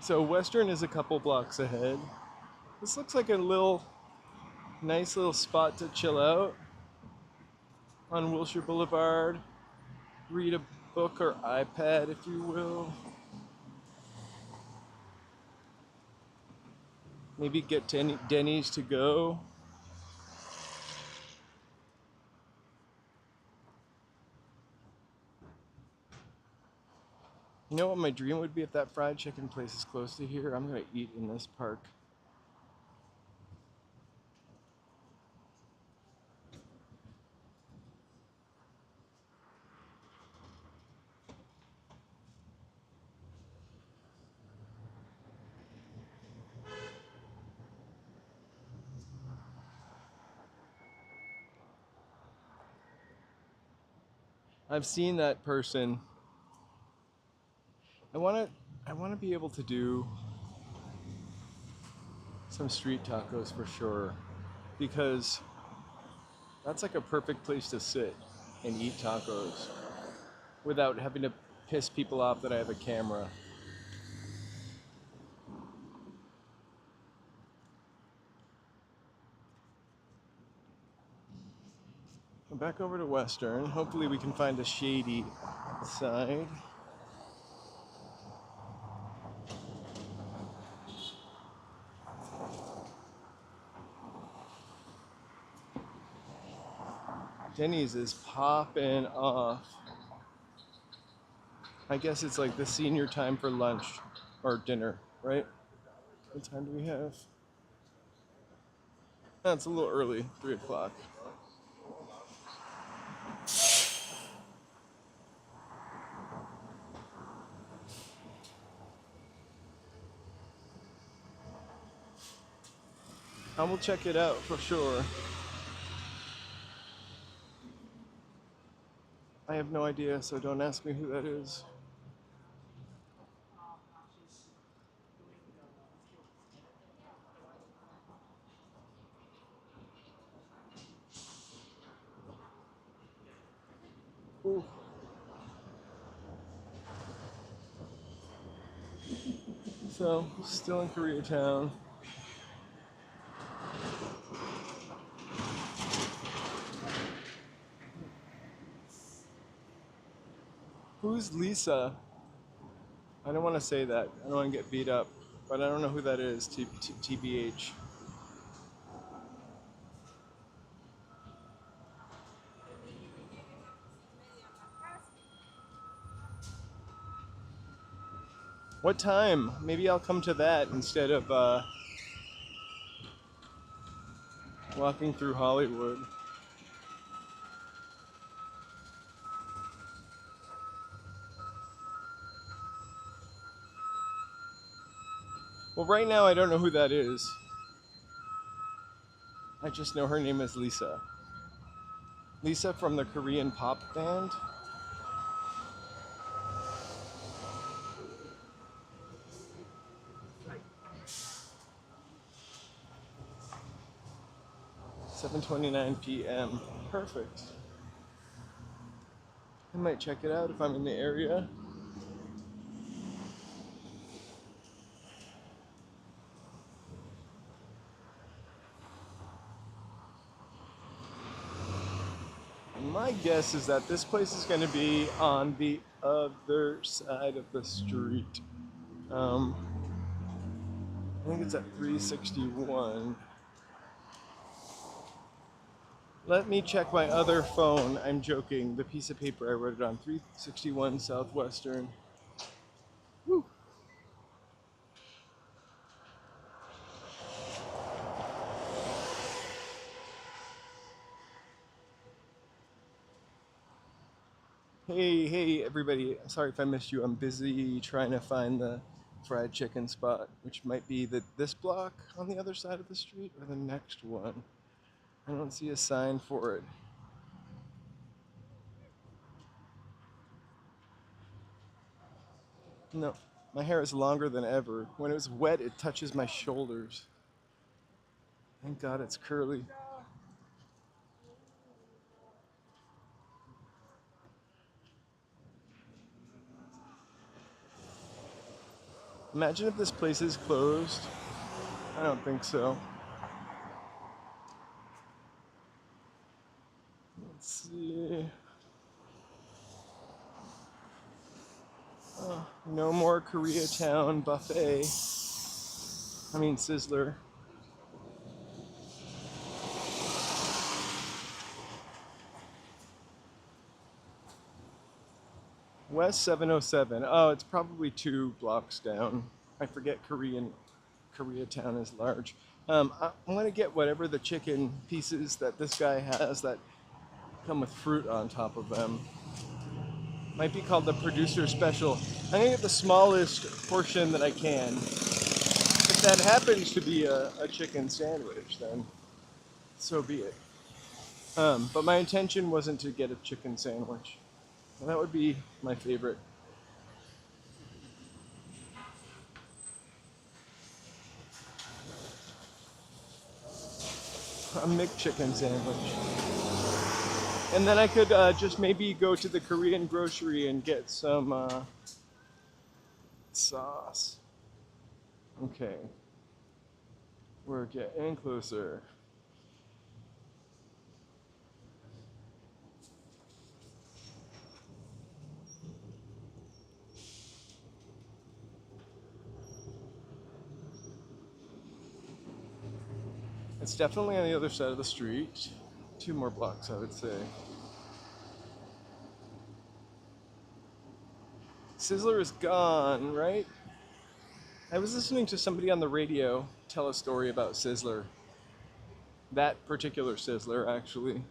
So Western is a couple blocks ahead. This looks like a nice little spot to chill out on Wilshire Boulevard. Read a book or iPad, if you will. Maybe get Denny's to go. You know what my dream would be if that fried chicken place is close to here? I'm gonna eat in this park. I've seen that person. I wanna be able to do some street tacos for sure, because that's like a perfect place to sit and eat tacos. without having to piss people off that I have a camera. Back over to Western. Hopefully we can find a shady side. Denny's is popping off. I guess it's like the senior time for lunch or dinner, right? What time do we have? It's a little early, 3 o'clock. I will check it out for sure. I have no idea, so don't ask me who that is. Ooh. So, still in Koreatown. Who's Lisa? I don't want to say that. I don't want to get beat up. But I don't know who that is, TBH. What time? Maybe I'll come to that instead of walking through Hollywood. Well, right now I don't know who that is. I just know her name is Lisa. Lisa from the Korean pop band. $7:29 p.m. Perfect. I might check it out if I'm in the area. My guess is that this place is going to be on the other side of the street. I think it's at 361. Let me check my other phone. I'm joking. The piece of paper I wrote it on. 361 Southwestern. Woo. Hey, everybody. Sorry if I missed you. I'm busy trying to find the fried chicken spot, which might be this block on the other side of the street or the next one. I don't see a sign for it. No, my hair is longer than ever. When it was wet, it touches my shoulders. Thank God it's curly. Imagine if this place is closed. I don't think so. Let's see. Oh, no more Koreatown buffet. I mean Sizzler. West 707. Oh, it's probably 2 blocks down. I forget Koreatown is large. I'm gonna get whatever the chicken pieces that this guy has that come with fruit on top of them. Might be called the producer special. I'm gonna get the smallest portion that I can. If that happens to be a chicken sandwich, then so be it. But my intention wasn't to get a chicken sandwich. That would be my favorite. A McChicken sandwich. And then I could just maybe go to the Korean grocery and get some sauce. Okay, we're getting closer. It's definitely on the other side of the street. 2 more blocks, I would say. Sizzler is gone, right? I was listening to somebody on the radio tell a story about Sizzler. That particular Sizzler, actually.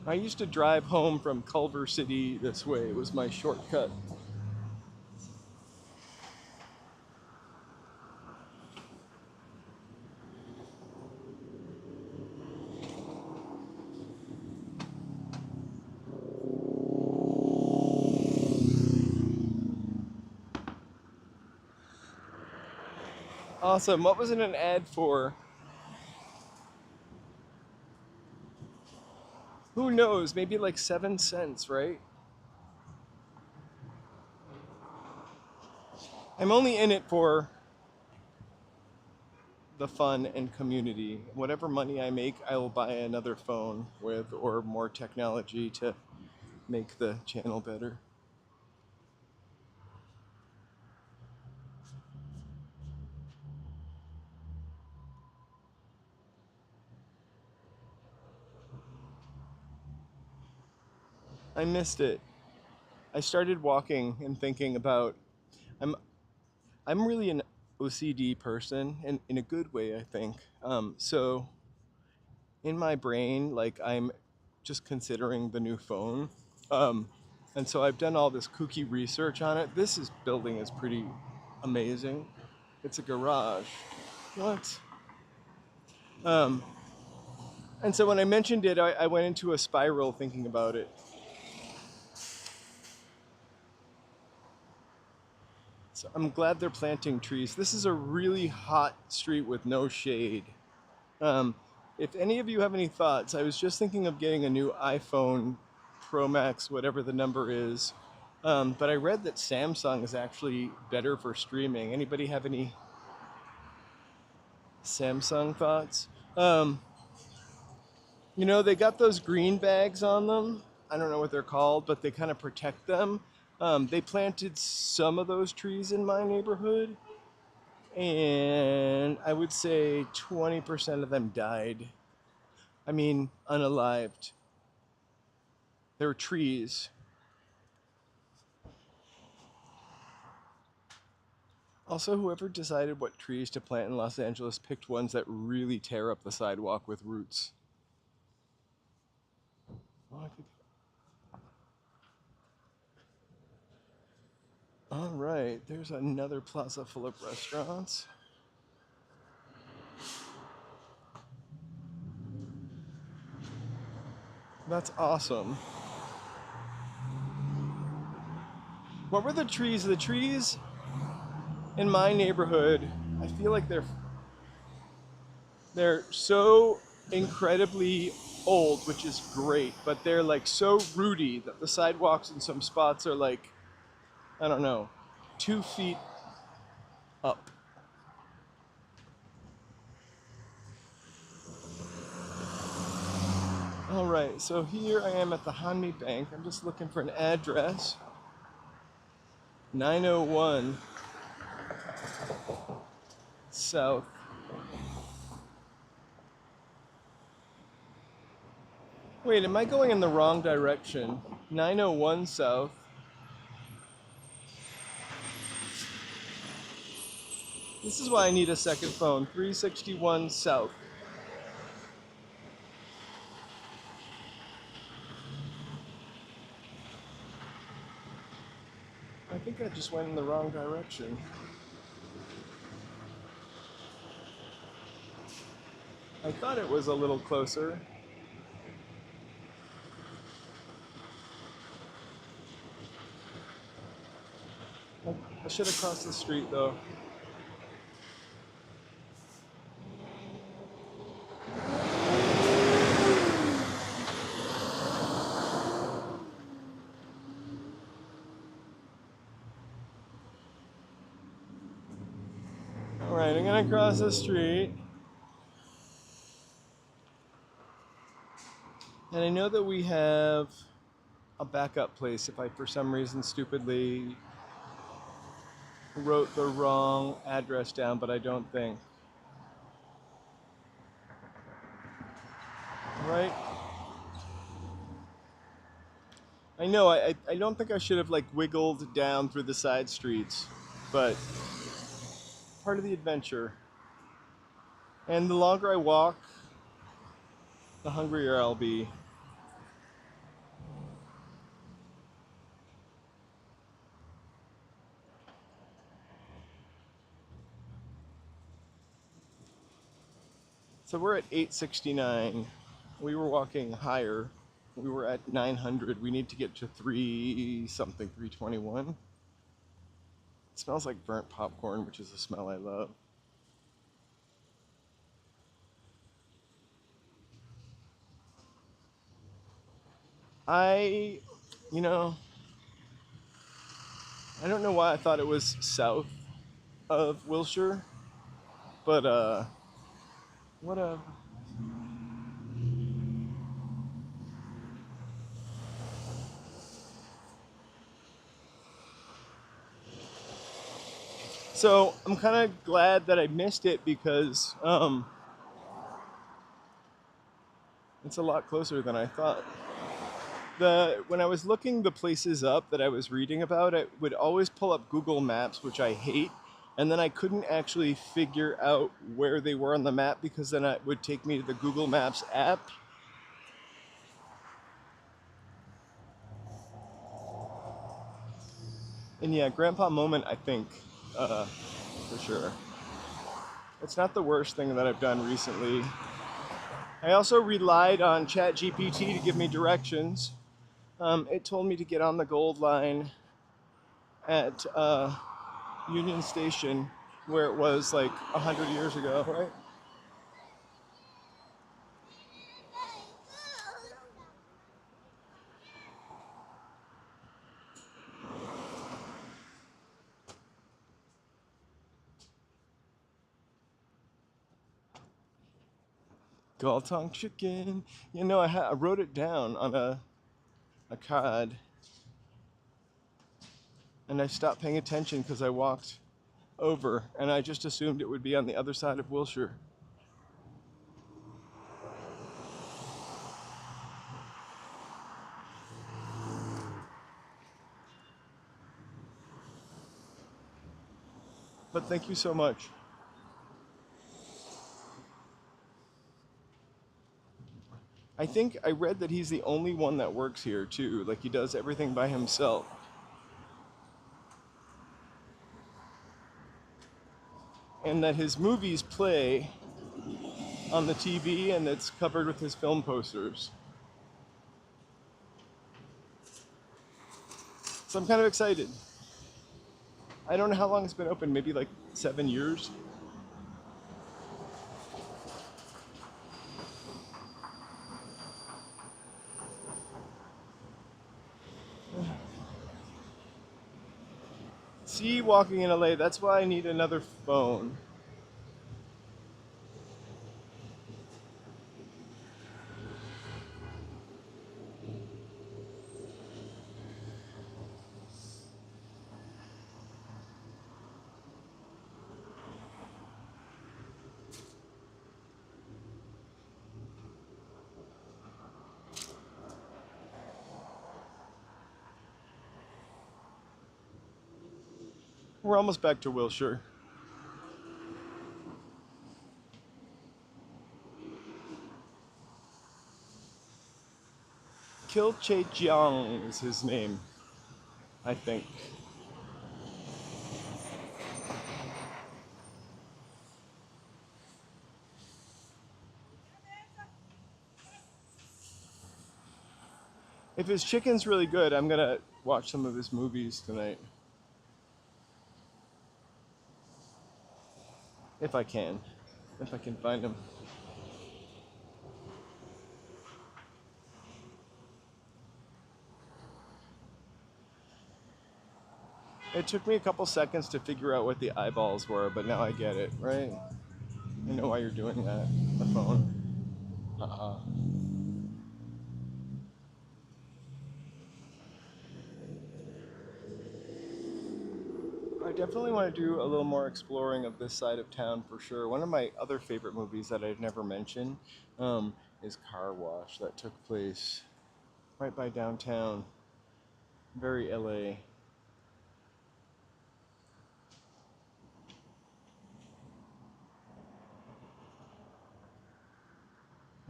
I used to drive home from Culver City this way. It was my shortcut. Awesome. What was it an ad for? Who knows? Maybe like 7 cents, right? I'm only in it for the fun and community. Whatever money I make, I will buy another phone with or more technology to make the channel better. I missed it. I started walking and thinking about I'm I'm really an OCD person and in a good way, I think. So in my brain, like I'm just considering the new phone. Um, and so I've done all this kooky research on it. Building is pretty amazing. It's a garage. What? Um, and so when I mentioned it, I went into a spiral thinking about it. So I'm glad they're planting trees. This is a really hot street with no shade. Um, if any of you have any thoughts, I was just thinking of getting a new iPhone Pro Max, whatever the number is. But I read that Samsung is actually better for streaming. Anybody have any Samsung thoughts? Um, they got those green bags on them. I don't know what they're called, but they kind of protect them. They planted some of those trees in my neighborhood, and I would say 20% of them died. I mean, unalived. They were trees. Also, whoever decided what trees to plant in Los Angeles picked ones that really tear up the sidewalk with roots. Oh, all right, there's another plaza full of restaurants. That's awesome. What were the trees? The trees in my neighborhood, I feel like they're so incredibly old, which is great, but they're like so rooty that the sidewalks in some spots are like, I don't know, 2 feet up. All right, so here I am at the Hanmi Bank. I'm just looking for an address. 901 South. Wait, am I going in the wrong direction? 901 South. This is why I need a second phone. 361 South. I think I just went in the wrong direction. I thought it was a little closer. I should have crossed the street though. I'm gonna cross the street. And I know that we have a backup place if I, for some reason, stupidly wrote the wrong address down, but I don't think. Right? I know, I don't think I should have like wiggled down through the side streets, but part of the adventure. And the longer I walk, the hungrier I'll be. So we're at 869. We were walking higher. We were at 900. We need to get to 3 something, 321. It smells like burnt popcorn, which is a smell I love. I, you know, I don't know why I thought it was south of Wilshire, but whatever. So I'm kind of glad that I missed it because it's a lot closer than I thought. When I was looking the places up that I was reading about, it would always pull up Google Maps, which I hate, and then I couldn't actually figure out where they were on the map because then it would take me to the Google Maps app. And yeah, Grandpa Moment, I think, for sure. It's not the worst thing that I've done recently. I also relied on ChatGPT to give me directions. It told me to get on the Gold Line at Union Station, where it was like 100 years ago, right? Galtong chicken. You know, I wrote it down on a card, and I stopped paying attention because I walked over, and I just assumed it would be on the other side of Wilshire. But thank you so much. I think I read that he's the only one that works here too. Like he does everything by himself. And that his movies play on the TV and it's covered with his film posters. So I'm kind of excited. I don't know how long it's been open, maybe like 7 years. See, walking in LA, that's why I need another phone. We're almost back to Wilshire. Kil Che Jiang is his name, I think. If his chicken's really good, I'm gonna watch some of his movies tonight. If I can. If I can find him. It took me a couple seconds to figure out what the eyeballs were, but now I get it, right? I know why you're doing that. The phone. Uh-uh. I definitely want to do a little more exploring of this side of town for sure. One of my other favorite movies that I've never mentioned is Car Wash that took place right by downtown. Very LA.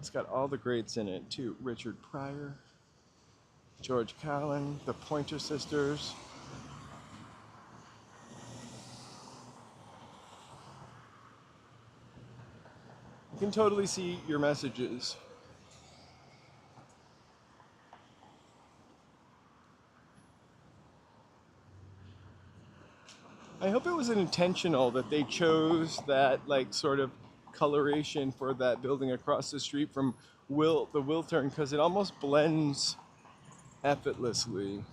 It's got all the greats in it too. Richard Pryor, George Carlin, the Pointer Sisters. You can totally see your messages. I hope it was intentional that they chose that like sort of coloration for that building across the street from the Wiltern because it almost blends effortlessly,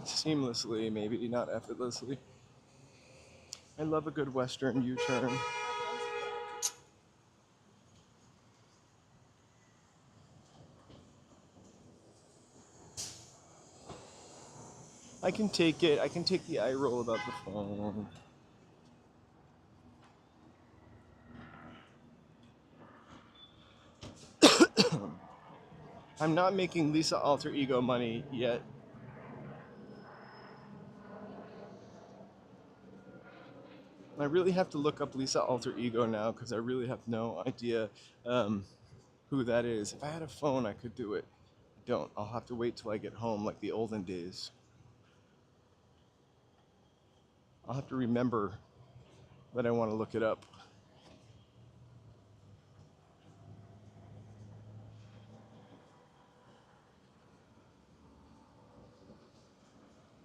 seamlessly, maybe not effortlessly. I love a good Western U-turn. I can take it. I can take the eye roll about the phone. I'm not making Lisa alter ego money yet. I really have to look up Lisa alter ego now because I really have no idea um, who that is. If I had a phone, I could do it. I don't. I'll have to wait till I get home, like the olden days. I'll have to remember that I want to look it up.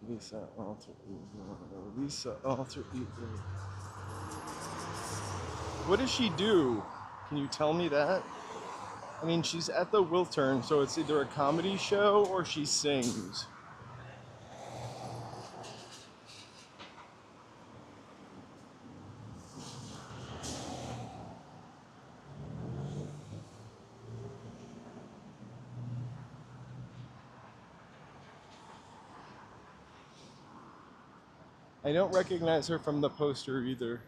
Lisa alter ego. Lisa alter ego. What does she do? Can you tell me that? I mean, she's at the Wiltern, so it's either a comedy show or she sings. I don't recognize her from the poster either.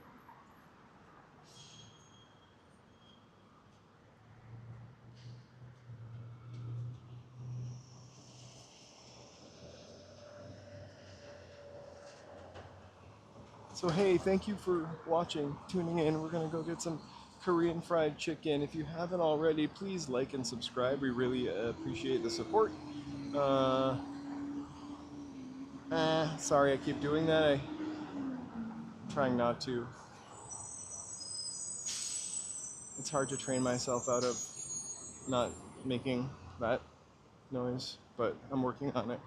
So hey, thank you for watching, tuning in. We're gonna go get some Korean fried chicken. If you haven't already, please like and subscribe. We really appreciate the support. Uh, Sorry I keep doing that. I'm trying not to. It's hard to train myself out of not making that noise, but I'm working on it.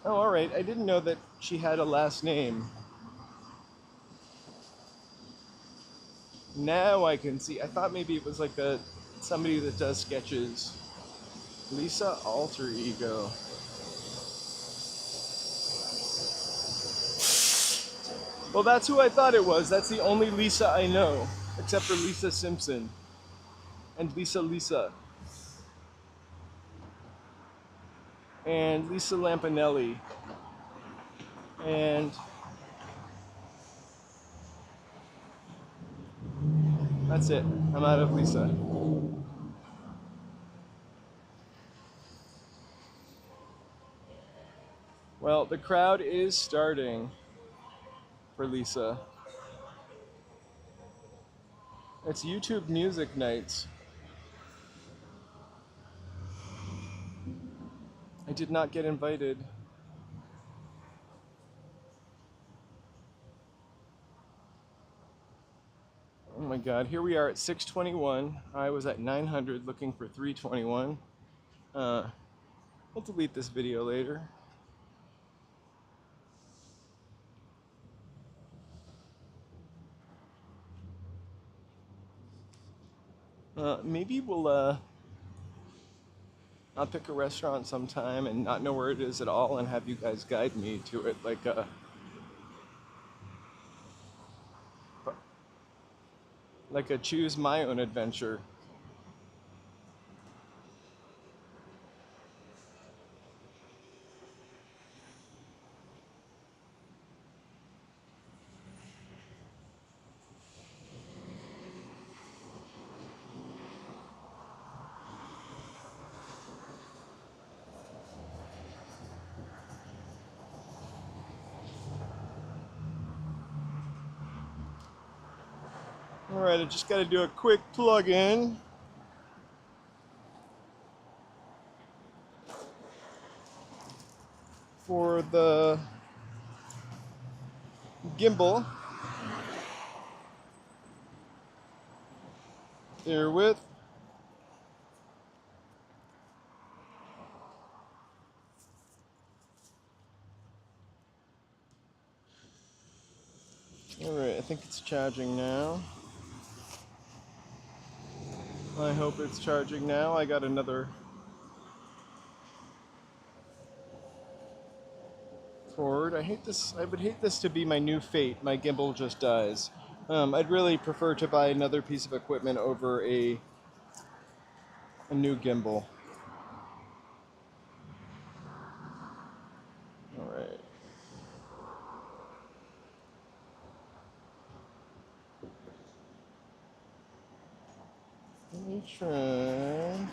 Oh, all right. I didn't know that she had a last name. Now I can see. I thought maybe it was like a somebody that does sketches. Lisa alter ego. Well, that's who I thought it was. That's the only Lisa I know, except for Lisa Simpson and Lisa and Lisa Lampanelli and that's it. I'm out of Lisa. Well, the crowd is starting for Lisa. It's YouTube music nights. I did not get invited. Oh my god, here we are at 621. I was at 900 looking for 321. I'll delete this video later. Maybe I'll pick a restaurant sometime and not know where it is at all and have you guys guide me to it like a choose my own adventure. Alright, I just gotta do a quick plug-in for the gimbal. Therewith. Alright, I think it's charging now. I hope it's charging now. I got another cord. I hate this. I would hate this to be my new fate. My gimbal just dies. I'd really prefer to buy another piece of equipment over a new gimbal. Alright. Let me try.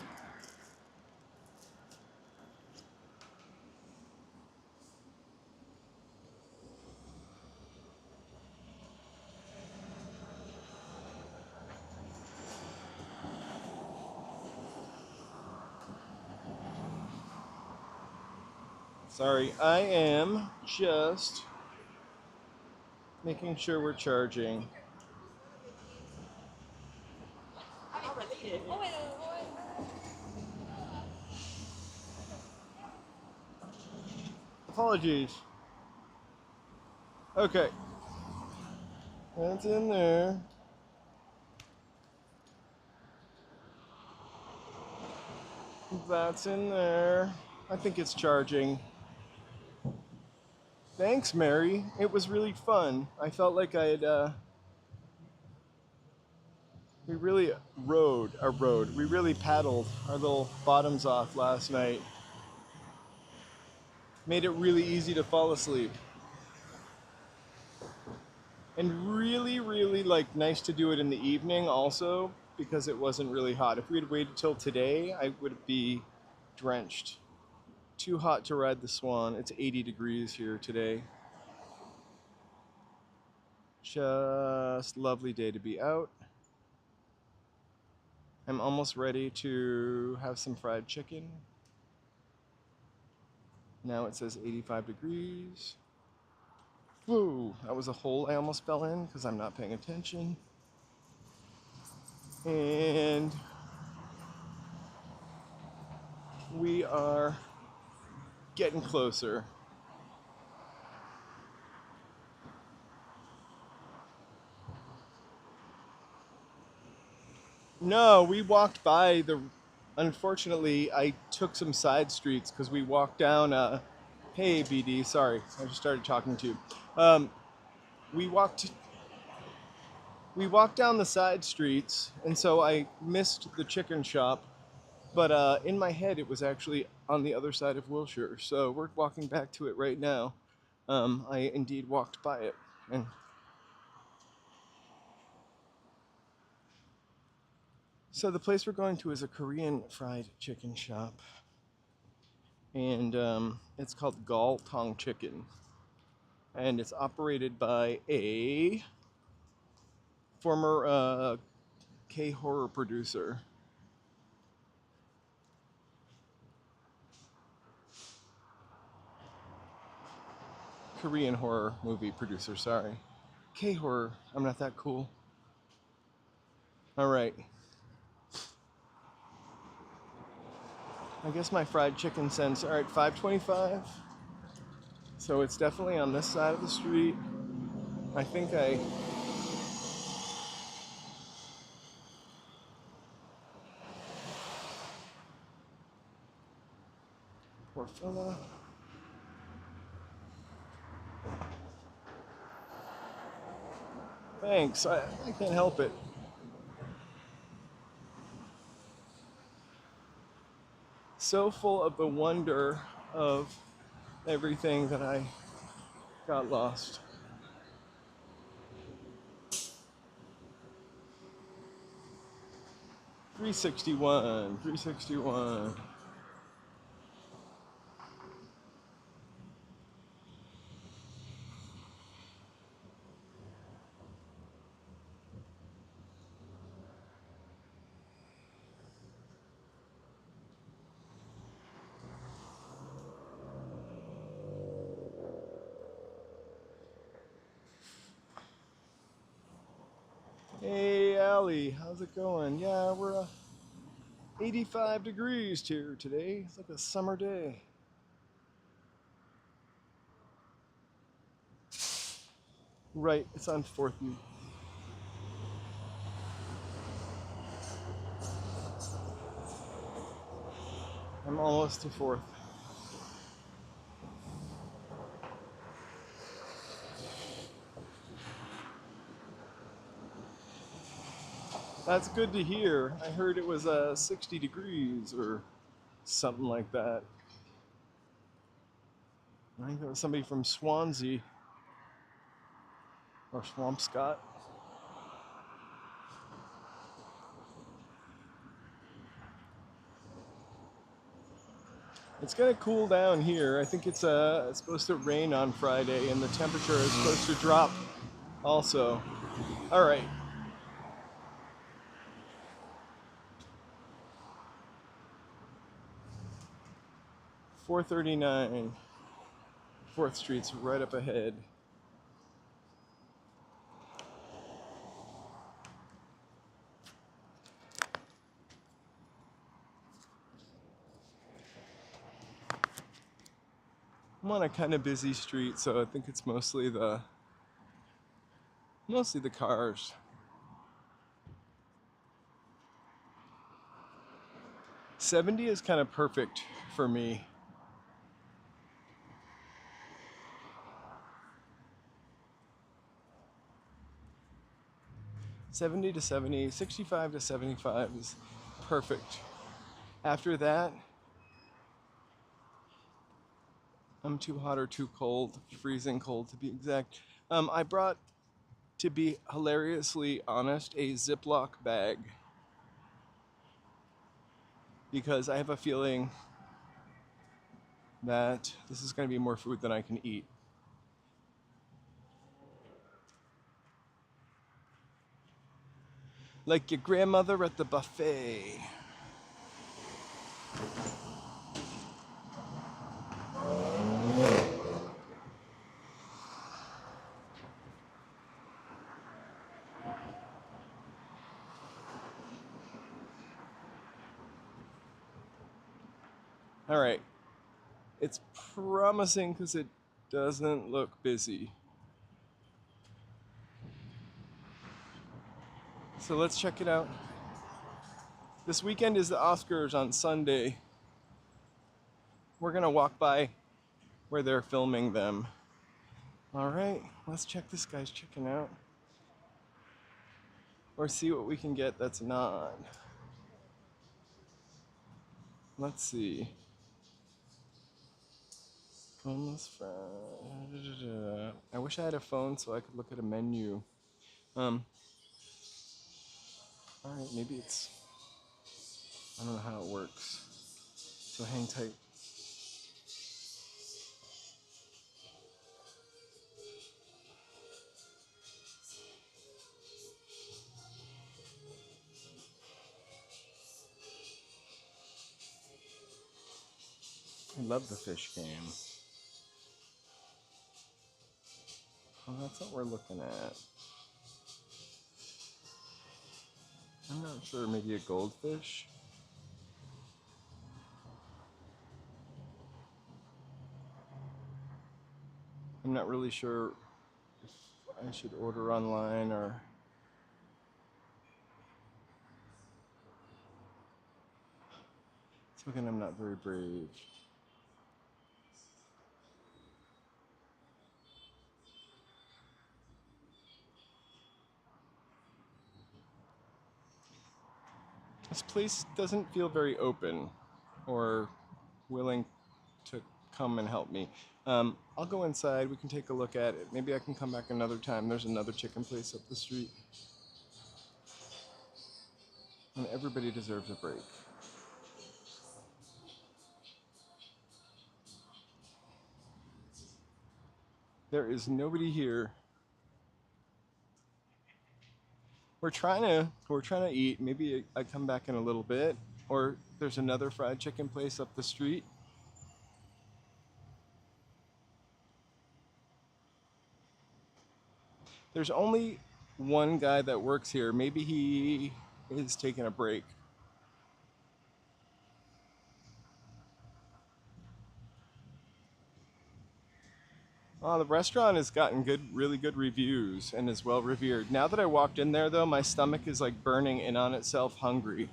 Sorry, I am just making sure we're charging. Apologies. Okay. That's in there. That's in there. I think it's charging. Thanks, Mary. It was really fun. I felt like we really we really paddled our little bottoms off last night. Made it really easy to fall asleep. And really, really nice to do it in the evening also because it wasn't really hot. If we had waited till today, I would be drenched. Too hot to ride the Swan. It's 80 degrees here today. Just lovely day to be out. I'm almost ready to have some fried chicken. Now it says 85 degrees. Whoa, that was a hole I almost fell in because I'm not paying attention. And we are getting closer. No, we walked by the. Unfortunately, I took some side streets because we walked down. Hey, BD, sorry, I just started talking to you. We walked. We walked down the side streets, and so I missed the chicken shop. But in my head, it was actually on the other side of Wilshire. So we're walking back to it right now. I indeed walked by it, and so the place we're going to is a Korean fried chicken shop, and it's called Gal Tong Chicken, and it's operated by a former K-horror producer. Korean horror movie producer, sorry. K-horror, I'm not that cool. All right. I guess my fried chicken cents are at $5.25. So it's definitely on this side of the street. I think I... Poor fella. Thanks, I can't help it. So full of the wonder of everything that I got lost. $3.61. Hey, Allie, how's it going? Yeah, we're 85 degrees here today. It's like a summer day. Right, it's on 4th. I'm almost to 4th. That's good to hear. I heard it was 60 degrees or something like that. I think that was somebody from Swansea or Swampscott. It's gonna cool down here. I think it's supposed to rain on Friday, and the temperature is supposed to drop also. All right. $4.39. 4th Street's right up ahead. I'm on a kind of busy street, so I think it's mostly the cars. $70 is kind of perfect for me. $70 to $70, $65 to $75 is perfect. After that, I'm too hot or too cold, freezing cold to be exact. I brought, to be hilariously honest, a Ziploc bag because I have a feeling that this is going to be more food than I can eat. Like your grandmother at the buffet. All right. It's promising because it doesn't look busy. So let's check it out. This weekend is the Oscars on Sunday. We're gonna walk by where they're filming them. All right, let's check this guy's chicken out. Or see what we can get that's not. Let's see. Boneless fry. I wish I had a phone so I could look at a menu. All right, maybe it's, I don't know how it works. So hang tight. I love the fish game. Oh, that's what we're looking at. I'm not sure, maybe a goldfish? I'm not really sure if I should order online or... It's looking I'm not very brave. This place doesn't feel very open or willing to come and help me. I'll go inside, we can take a look at it. Maybe I can come back another time. There's another chicken place up the street. And everybody deserves a break. There is nobody here. We're trying to eat. Maybe I come back in a little bit. Or there's another fried chicken place up the street. There's only one guy that works here. Maybe he is taking a break. The restaurant has gotten really good reviews and is well revered. Now that I walked in there though, my stomach is like burning in on itself hungry.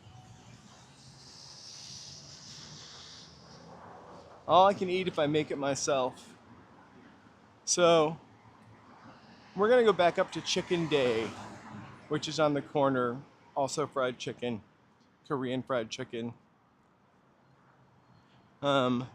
All I can eat if I make it myself. So, we're gonna go back up to Chicken Day, which is on the corner. Also fried chicken, Korean fried chicken. Um,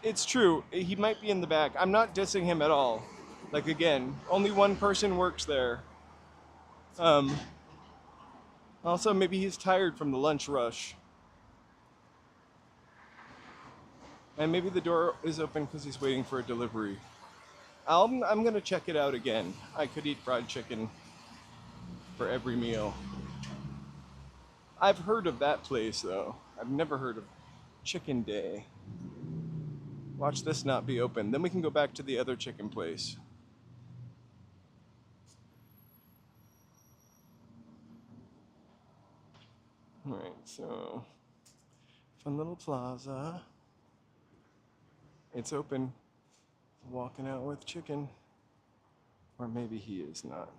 it's true. He might be in the back. I'm not dissing him at all. Like again, only one person works there. Um, Also, maybe he's tired from the lunch rush. And maybe the door is open because he's waiting for a delivery. I'm gonna check it out again. I could eat fried chicken for every meal. I've heard of that place though. I've never heard of Chicken Day. Watch this not be open. Then we can go back to the other chicken place. Alright, so fun little plaza. It's open. Walking out with chicken. Or maybe he is not.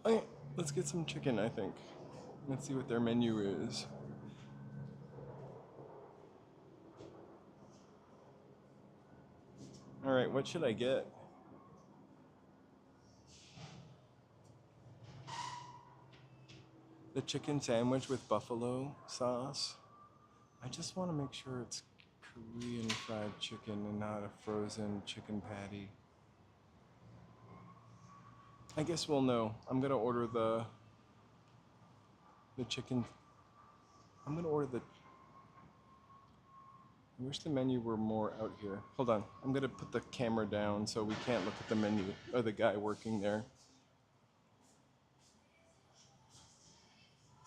Okay, let's get some chicken, I think. Let's see what their menu is. Alright, what should I get? The chicken sandwich with buffalo sauce. I just want to make sure it's Korean fried chicken and not a frozen chicken patty. I guess we'll know. I'm gonna order the chicken. I'm gonna order the... I wish the menu were more out here. Hold on. I'm gonna put the camera down so we can't look at the menu or the guy working there.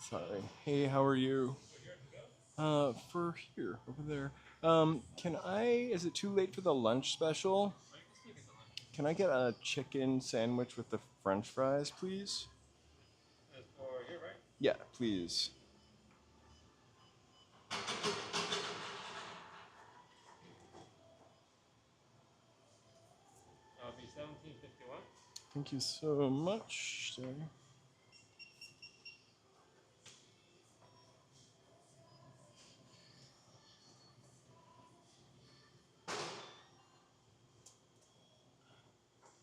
Sorry. Hey, how are you? For here, over there. Is it too late for the lunch special? Can I get a chicken sandwich with the French fries, please? For here, right? Yeah, please. That'll be 1751. Thank you so much, sir.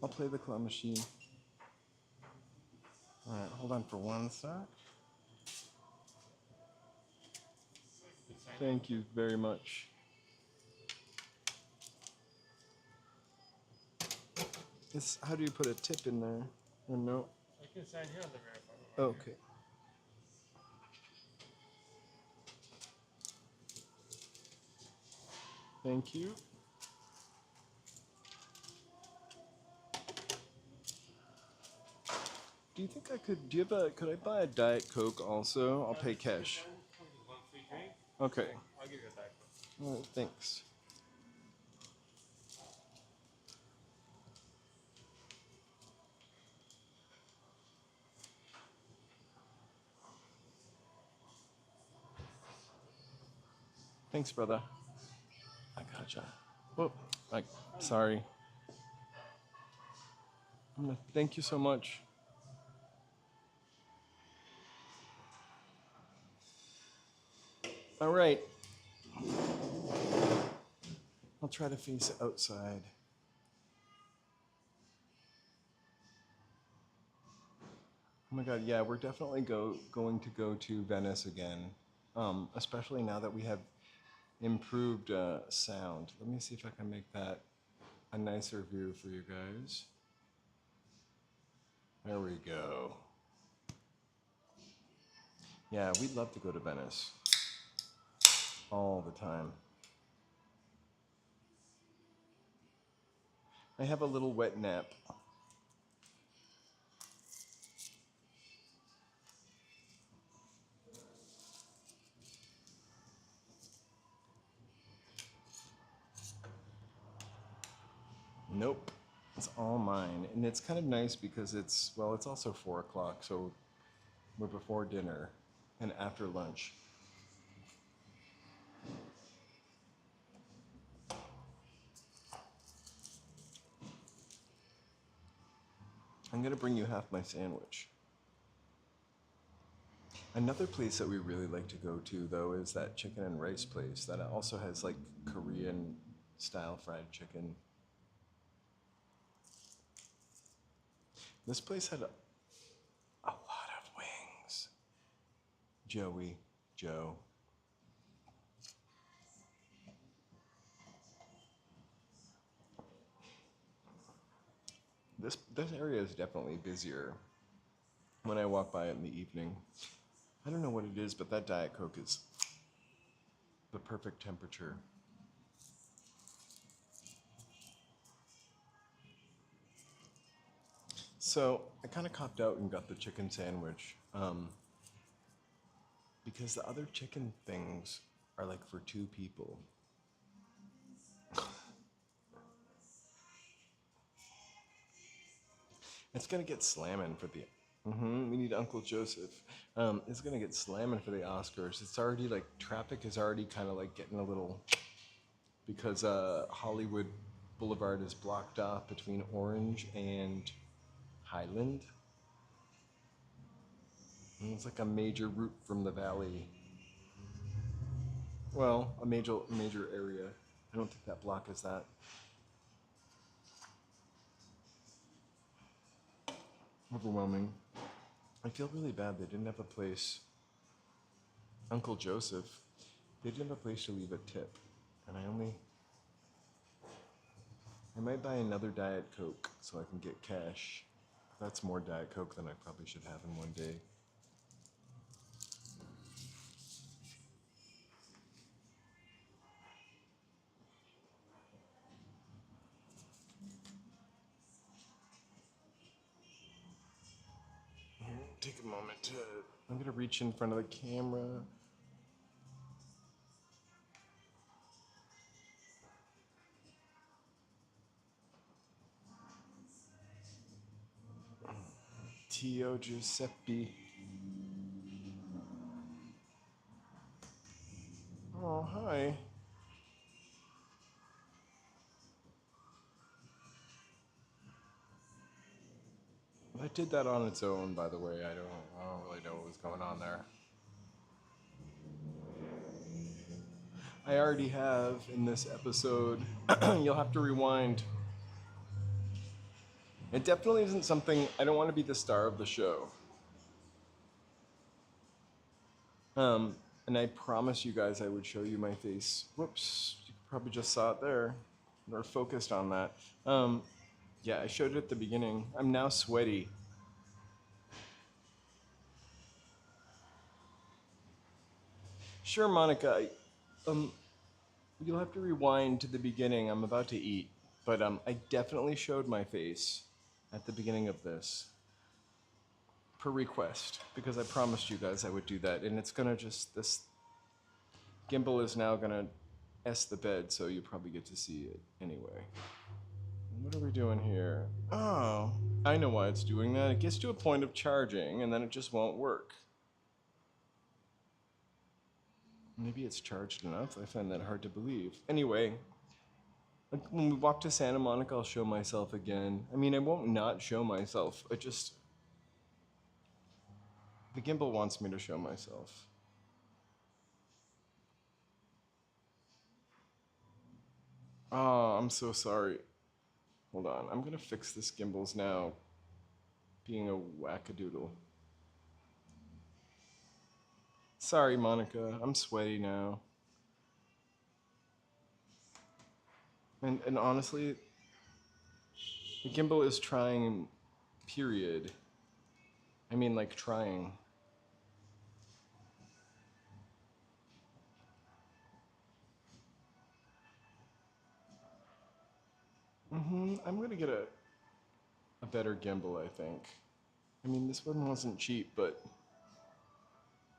I'll play the claw machine. Alright, hold on for one sec. Thank you very much. How do you put a tip in there? Or no? I can sign here on the very bottom. Okay. Thank you. Do you think I could, could I buy a Diet Coke also? I'll pay cash. One free drink. Okay. I'll give you a Diet Coke. All right, thanks. Thanks, brother. I gotcha. Whoop. Sorry. Thank you so much. All right. I'll try to face outside. Oh my God, yeah, we're definitely going to go to Venice again, especially now that we have improved sound. Let me see if I can make that a nicer view for you guys. There we go. Yeah, we'd love to go to Venice all the time. I have a little wet nap. Nope, it's all mine. And it's kind of nice because it's also 4 o'clock, so we're before dinner and after lunch. I'm gonna bring you half my sandwich. Another place that we really like to go to, though, is that chicken and rice place that also has like Korean style fried chicken. This place had a lot of wings. Joe. This area is definitely busier when I walk by it in the evening. I don't know what it is, but that Diet Coke is the perfect temperature. So I kind of copped out and got the chicken sandwich because the other chicken things are like for 2 people. It's gonna get slamming for the. We need Uncle Joseph. It's gonna get slamming for the Oscars. It's already like traffic is already kind of like getting a little because Hollywood Boulevard is blocked off between Orange and Highland. And it's like a major route from the valley. Well, a major area. I don't think that block is that. Overwhelming. I feel really bad. They didn't have a place. Uncle Joseph, they didn't have a place to leave a tip, and I might buy another Diet Coke so I can get cash. That's more Diet Coke than I probably should have in one day. Take a moment to. I'm gonna reach in front of the camera. Tio Giuseppe. Oh, hi. I did that on its own, by the way. I don't really know what was going on there. I already have in this episode. You'll have to rewind. It definitely isn't something. I don't want to be the star of the show. And I promise you guys I would show you my face. Whoops, you probably just saw it there. Or focused on that. Yeah, I showed it at the beginning. I'm now sweaty. Sure, Monica. You'll have to rewind to the beginning. I'm about to eat. But I definitely showed my face at the beginning of this. Per request. Because I promised you guys I would do that. And it's gonna just, this gimbal is now gonna the bed, so you probably get to see it anyway. What are we doing here? Oh, I know why it's doing that. It gets to a point of charging, and then it just won't work. Maybe it's charged enough. I find that hard to believe. Anyway, when we walk to Santa Monica, I'll show myself again. I mean, I won't not show myself. The gimbal wants me to show myself. Oh, I'm so sorry. Hold on, I'm gonna fix this gimbal's now being a wackadoodle. Sorry, Monica, I'm sweaty now. And honestly, the gimbal is trying, period. I mean, like, trying. I'm gonna get a better gimbal, I think. I mean, this one wasn't cheap, but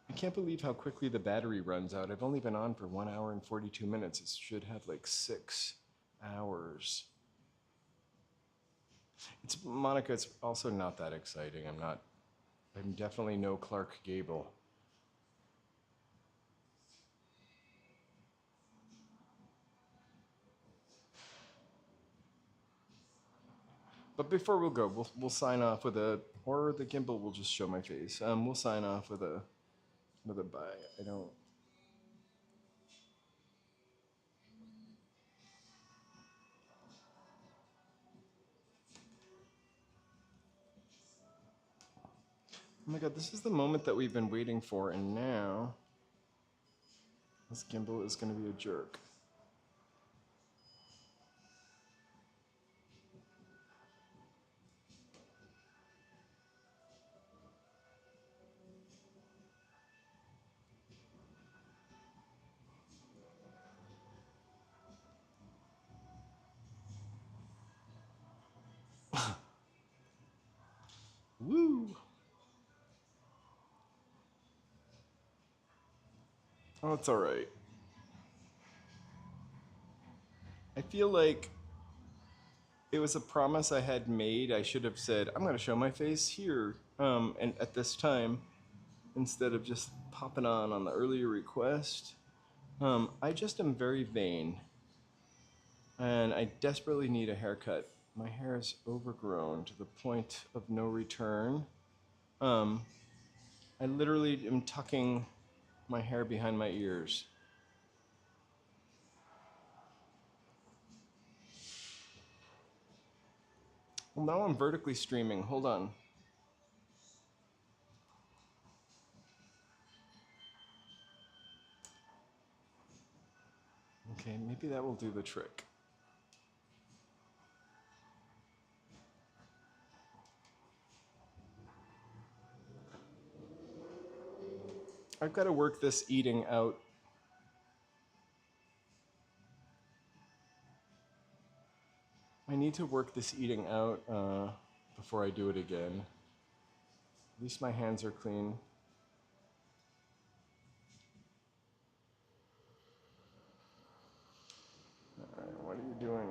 I can't believe how quickly the battery runs out. I've only been on for 1 hour and 42 minutes. It should have like 6 hours. It's Monica, it's also not that exciting. I'm definitely no Clark Gable. But before we'll go, we'll sign off with or the gimbal will just show my face. We'll sign off with a bye. I don't. Oh my god, this is the moment that we've been waiting for, and now this gimbal is going to be a jerk. Woo! Oh, it's alright. I feel like it was a promise I had made. I should have said, I'm going to show my face here and at this time, instead of just popping on the earlier request. I just am very vain, and I desperately need a haircut. My hair is overgrown to the point of no return. I literally am tucking my hair behind my ears. Well, now I'm vertically streaming. Hold on. Okay, maybe that will do the trick. I've got to work this eating out. I need to work this eating out before I do it again. At least my hands are clean. Alright, what are you doing?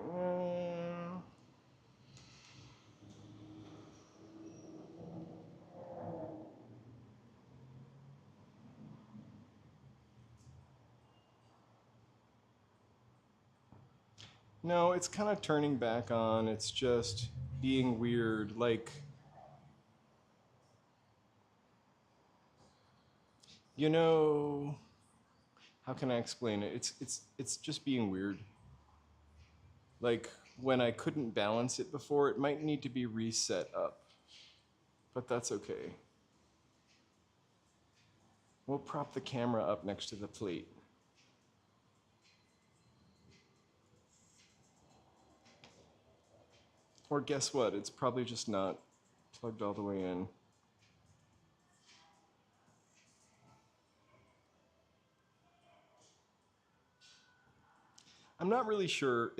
No, it's kind of turning back on. It's just being weird. Like, you know, how can I explain it? It's just being weird. Like, when I couldn't balance it before, it might need to be reset up. But that's okay. We'll prop the camera up next to the plate. Or guess what? It's probably just not plugged all the way in. I'm not really sure.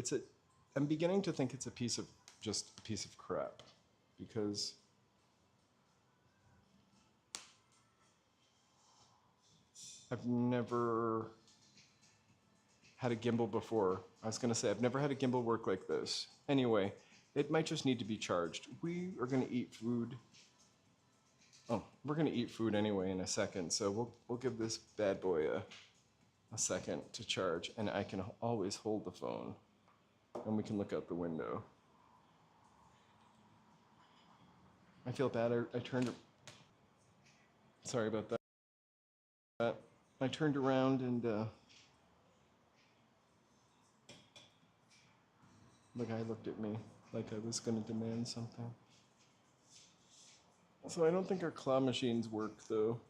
I'm beginning to think it's just a piece of crap, because I've never had a gimbal before. I was gonna say, I've never had a gimbal work like this. Anyway, it might just need to be charged. We are gonna eat food. Oh, we're gonna eat food anyway in a second, so we'll give this bad boy a second to charge, and I can always hold the phone, and we can look out the window. I feel bad, I turned, sorry about that. I turned around and the guy looked at me like I was gonna demand something. So I don't think our claw machines work though.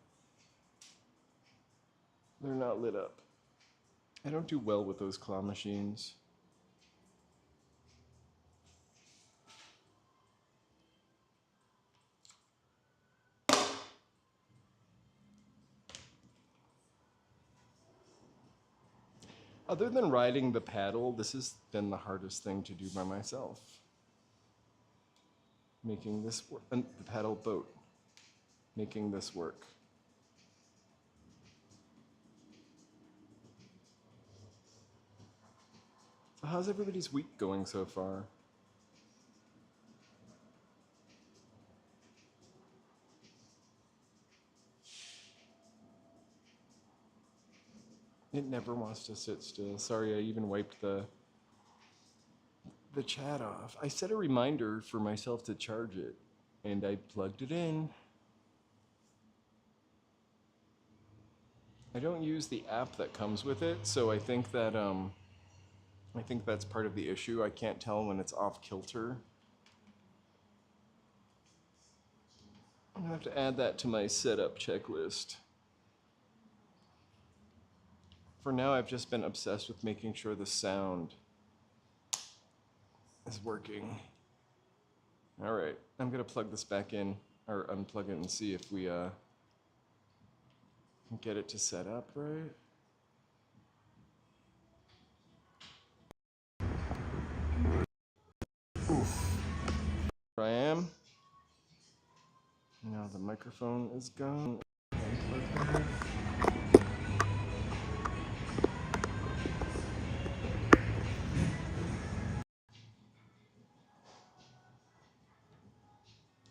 They're not lit up. I don't do well with those claw machines. Other than riding the paddle, this has been the hardest thing to do by myself. Making this work, the paddle boat, making this work. So how's everybody's week going so far? It never wants to sit still. Sorry, I even wiped the chat off. I set a reminder for myself to charge it, and I plugged it in. I don't use the app that comes with it, so I think that's part of the issue. I can't tell when it's off kilter. I'm gonna have to add that to my setup checklist. For now, I've just been obsessed with making sure the sound is working. All right, I'm gonna plug this back in, or unplug it and see if we can get it to set up right. Oof. Here I am. Now the microphone is gone. Unplug that.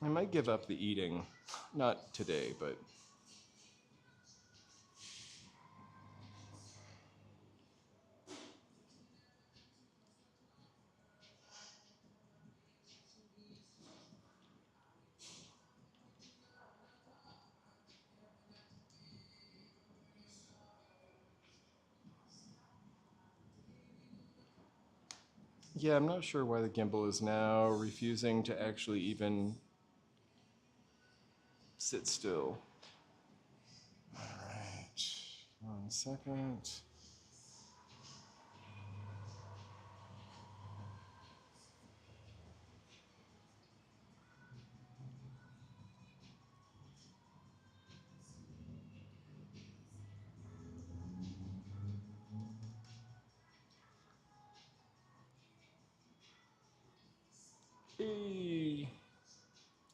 I might give up the eating. Not today, but yeah, I'm not sure why the gimbal is now refusing to actually even sit still. All right, 1 second. Hey,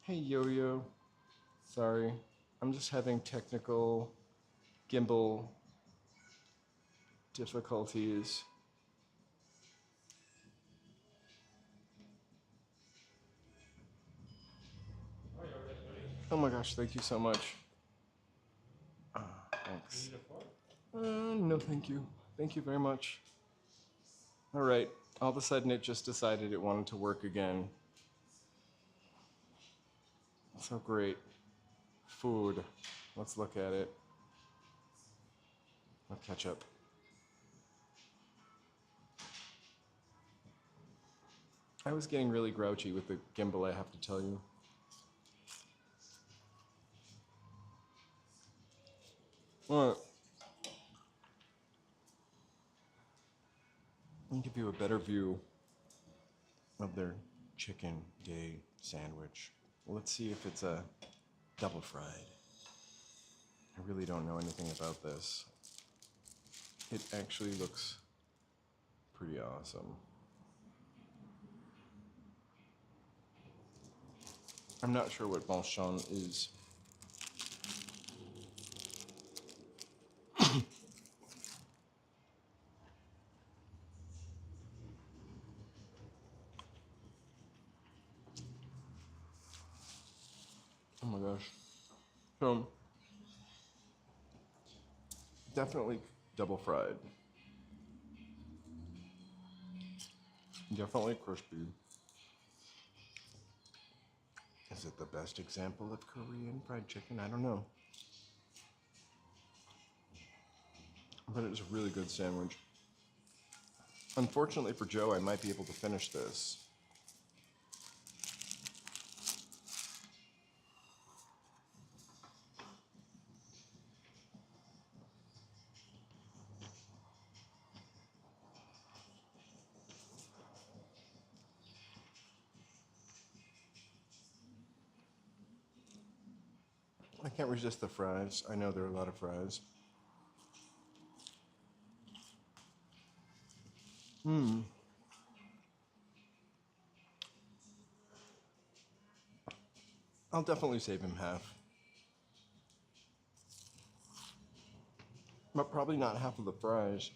hey Yo-Yo. Sorry, I'm just having technical gimbal difficulties. Oh my gosh, thank you so much. Thanks. No, thank you. Thank you very much. All right, all of a sudden it just decided it wanted to work again. So great. Food. Let's look at it. I'll catch up. I was getting really grouchy with the gimbal, I have to tell you. All right. Let me give you a better view of their chicken day sandwich. Let's see if it's a double fried. I really don't know anything about this. It actually looks pretty awesome. I'm not sure what Balchon is. Oh my gosh. So, definitely double fried. Definitely crispy. Is it the best example of Korean fried chicken? I don't know. But it was a really good sandwich. Unfortunately for Joe, I might be able to finish this. I can't resist the fries. I know there are a lot of fries. I'll definitely save him half. But probably not half of the fries.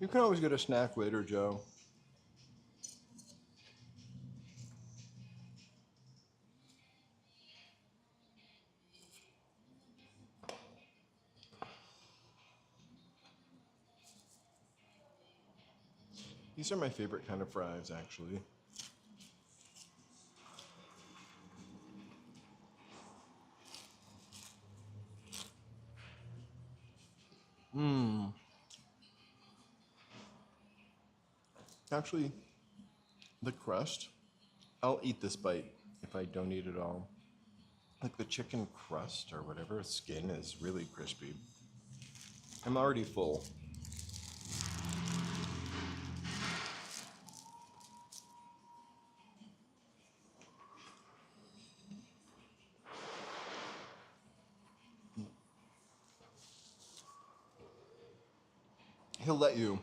You can always get a snack later, Joe. These are my favorite kind of fries, actually. Actually, the crust, I'll eat this bite if I don't eat it all. Like the chicken crust or whatever, skin is really crispy. I'm already full. He'll let you.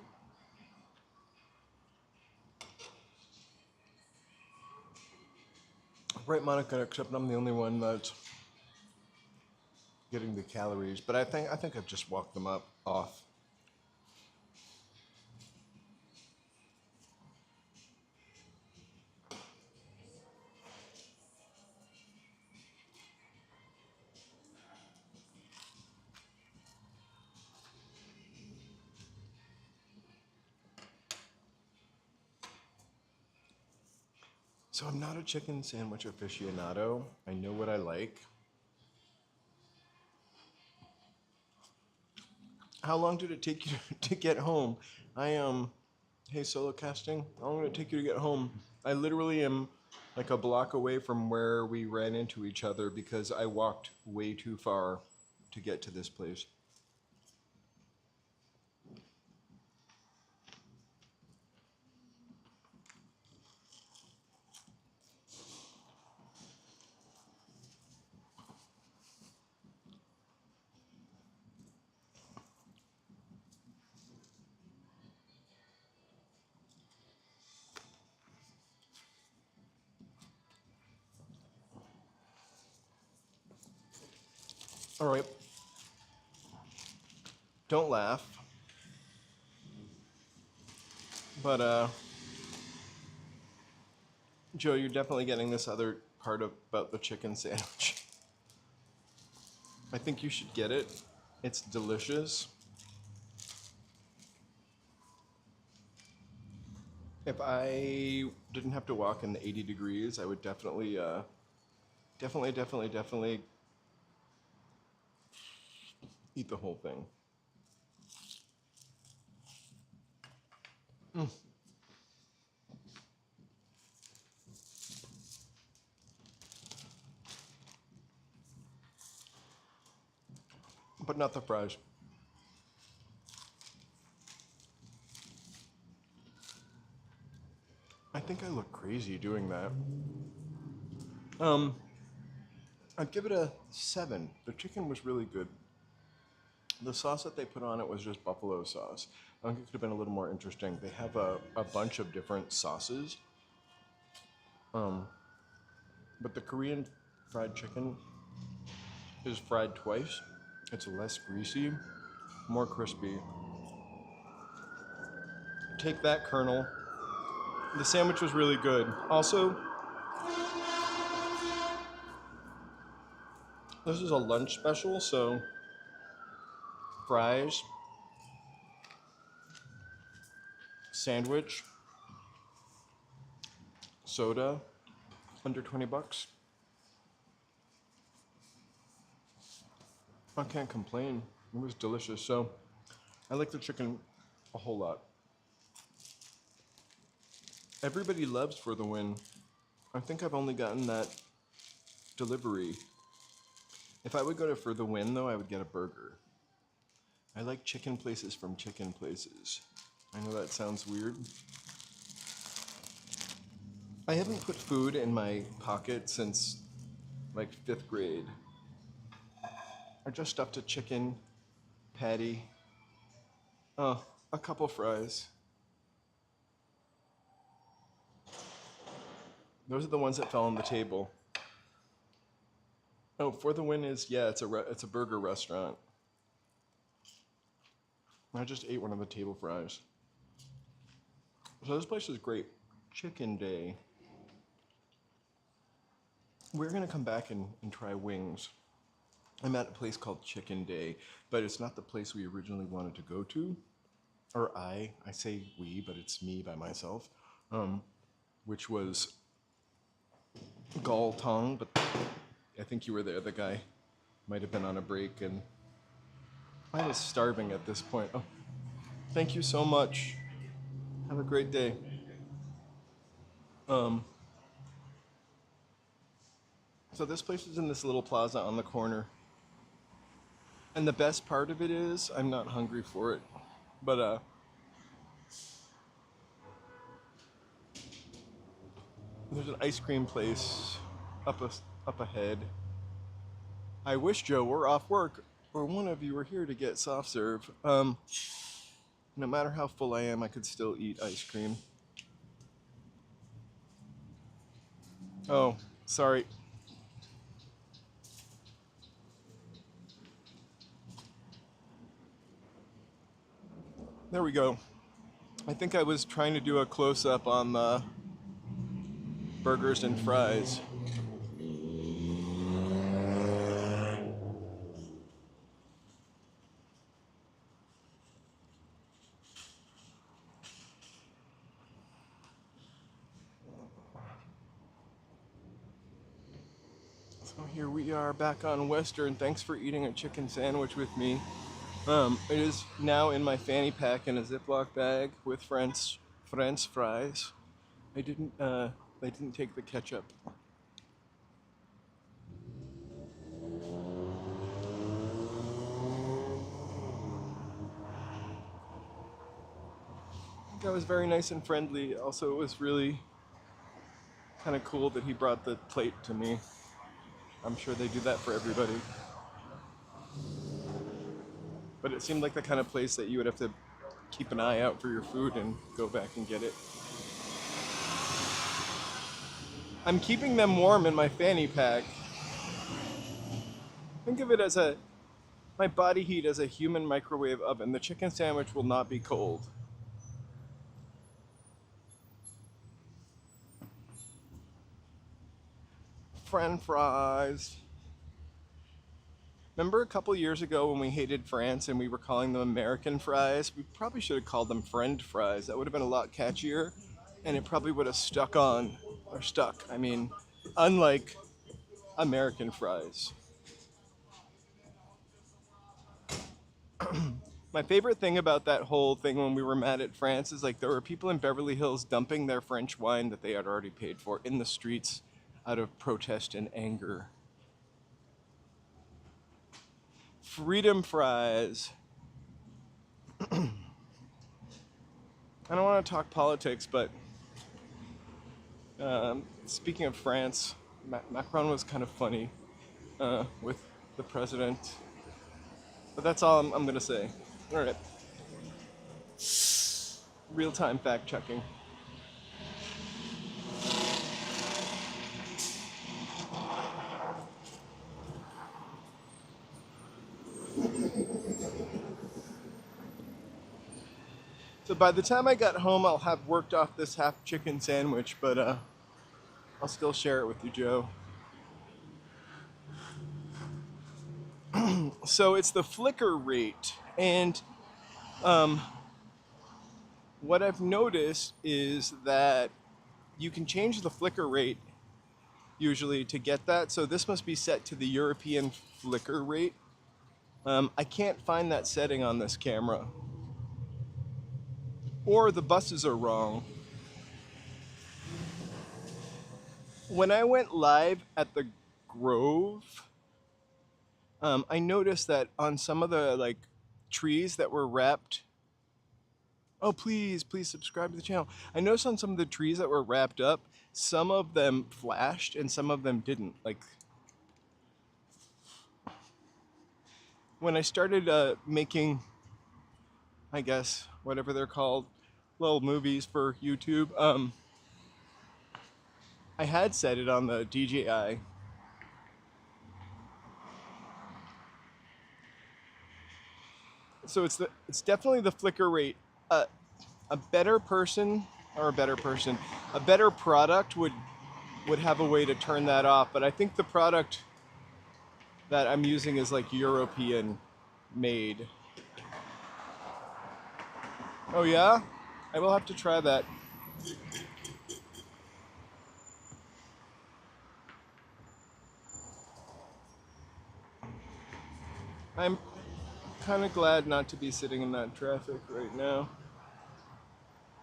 Right, Monica, except I'm the only one that's getting the calories, but I think I've just walked them up off. So I'm not a chicken sandwich aficionado. I know what I like. How long did it take you to get home? Hey, solo casting, how long did it take you to get home? I literally am like a block away from where we ran into each other because I walked way too far to get to this place. All right. Don't laugh. But, Joe, you're definitely getting this other part about the chicken sandwich. I think you should get it. It's delicious. If I didn't have to walk in the 80 degrees, I would definitely eat the whole thing. But not the fries. I think I look look crazy doing that. I'd give it a 7. The chicken was really good. The sauce that they put on it was just buffalo sauce. I think it could have been a little more interesting. They have a bunch of different sauces. But the Korean fried chicken is fried twice. It's less greasy, more crispy. Take that, Colonel. The sandwich was really good. Also, this is a lunch special, so fries, sandwich, soda, under 20 bucks. I can't complain. It was delicious. So I like the chicken a whole lot. Everybody loves For the Win. I think I've only gotten that delivery. If I would go to For the Win, though, I would get a burger. I like chicken places from chicken places. I know that sounds weird. I haven't put food in my pocket since like 5th grade. I just stuffed a chicken patty. Oh, a couple fries. Those are the ones that fell on the table. Oh, For the Win is, yeah, it's a burger restaurant. I just ate one of the table fries. So this place is great. Chicken Day. We're gonna come back and try wings. I'm at a place called Chicken Day, but it's not the place we originally wanted to go to. Or I say we, but it's me by myself. Which was Gall Tong, but I think you were there. The guy might have been on a break, and I was starving at this point. Oh, thank you so much. Have a great day. So this place is in this little plaza on the corner. And the best part of it is, I'm not hungry for it, but there's an ice cream place up ahead. I wish Joe were off work, or one of you were here to get soft serve. No matter how full I am, I could still eat ice cream. Oh, sorry. There we go. I think I was trying to do a close-up on the burgers and fries. So here we are back on Western. Thanks for eating a chicken sandwich with me. It is now in my fanny pack in a Ziploc bag with French fries. I didn't take the ketchup. That was very nice and friendly. Also, it was really kind of cool that he brought the plate to me. I'm sure they do that for everybody. But it seemed like the kind of place that you would have to keep an eye out for your food and go back and get it. I'm keeping them warm in my fanny pack. Think of it as my body heat as a human microwave oven. The chicken sandwich will not be cold. French fries. Remember a couple years ago when we hated France and we were calling them American fries? We probably should have called them friend fries. That would have been a lot catchier, and it probably would have stuck, I mean, unlike American fries. My favorite thing about that whole thing when we were mad at France is like there were people in Beverly Hills dumping their French wine that they had already paid for in the streets out of protest and anger. Freedom fries. I don't want to talk politics, but Speaking of France, Macron was kind of funny with the president. But that's all I'm going to say. All right. Real-time fact checking. So by the time I got home, I'll have worked off this half chicken sandwich, but I'll still share it with you, Joe. So it's the flicker rate, and what I've noticed is that you can change the flicker rate usually to get that. So this must be set to the European flicker rate. I can't find that setting on this camera, or the buses are wrong. When I went live at the Grove, I noticed that on some of the like trees that were wrapped. Oh, please subscribe to the channel. I noticed on some of the trees that were wrapped up, some of them flashed and some of them didn't. Like when I started making, I guess whatever they're called, little movies for YouTube, I had set it on the DJI. So it's definitely the flicker rate. A better person or a better person, a better product would have a way to turn that off. But I think the product that I'm using is like European made. Oh yeah? I will have to try that. I'm kind of glad not to be sitting in that traffic right now.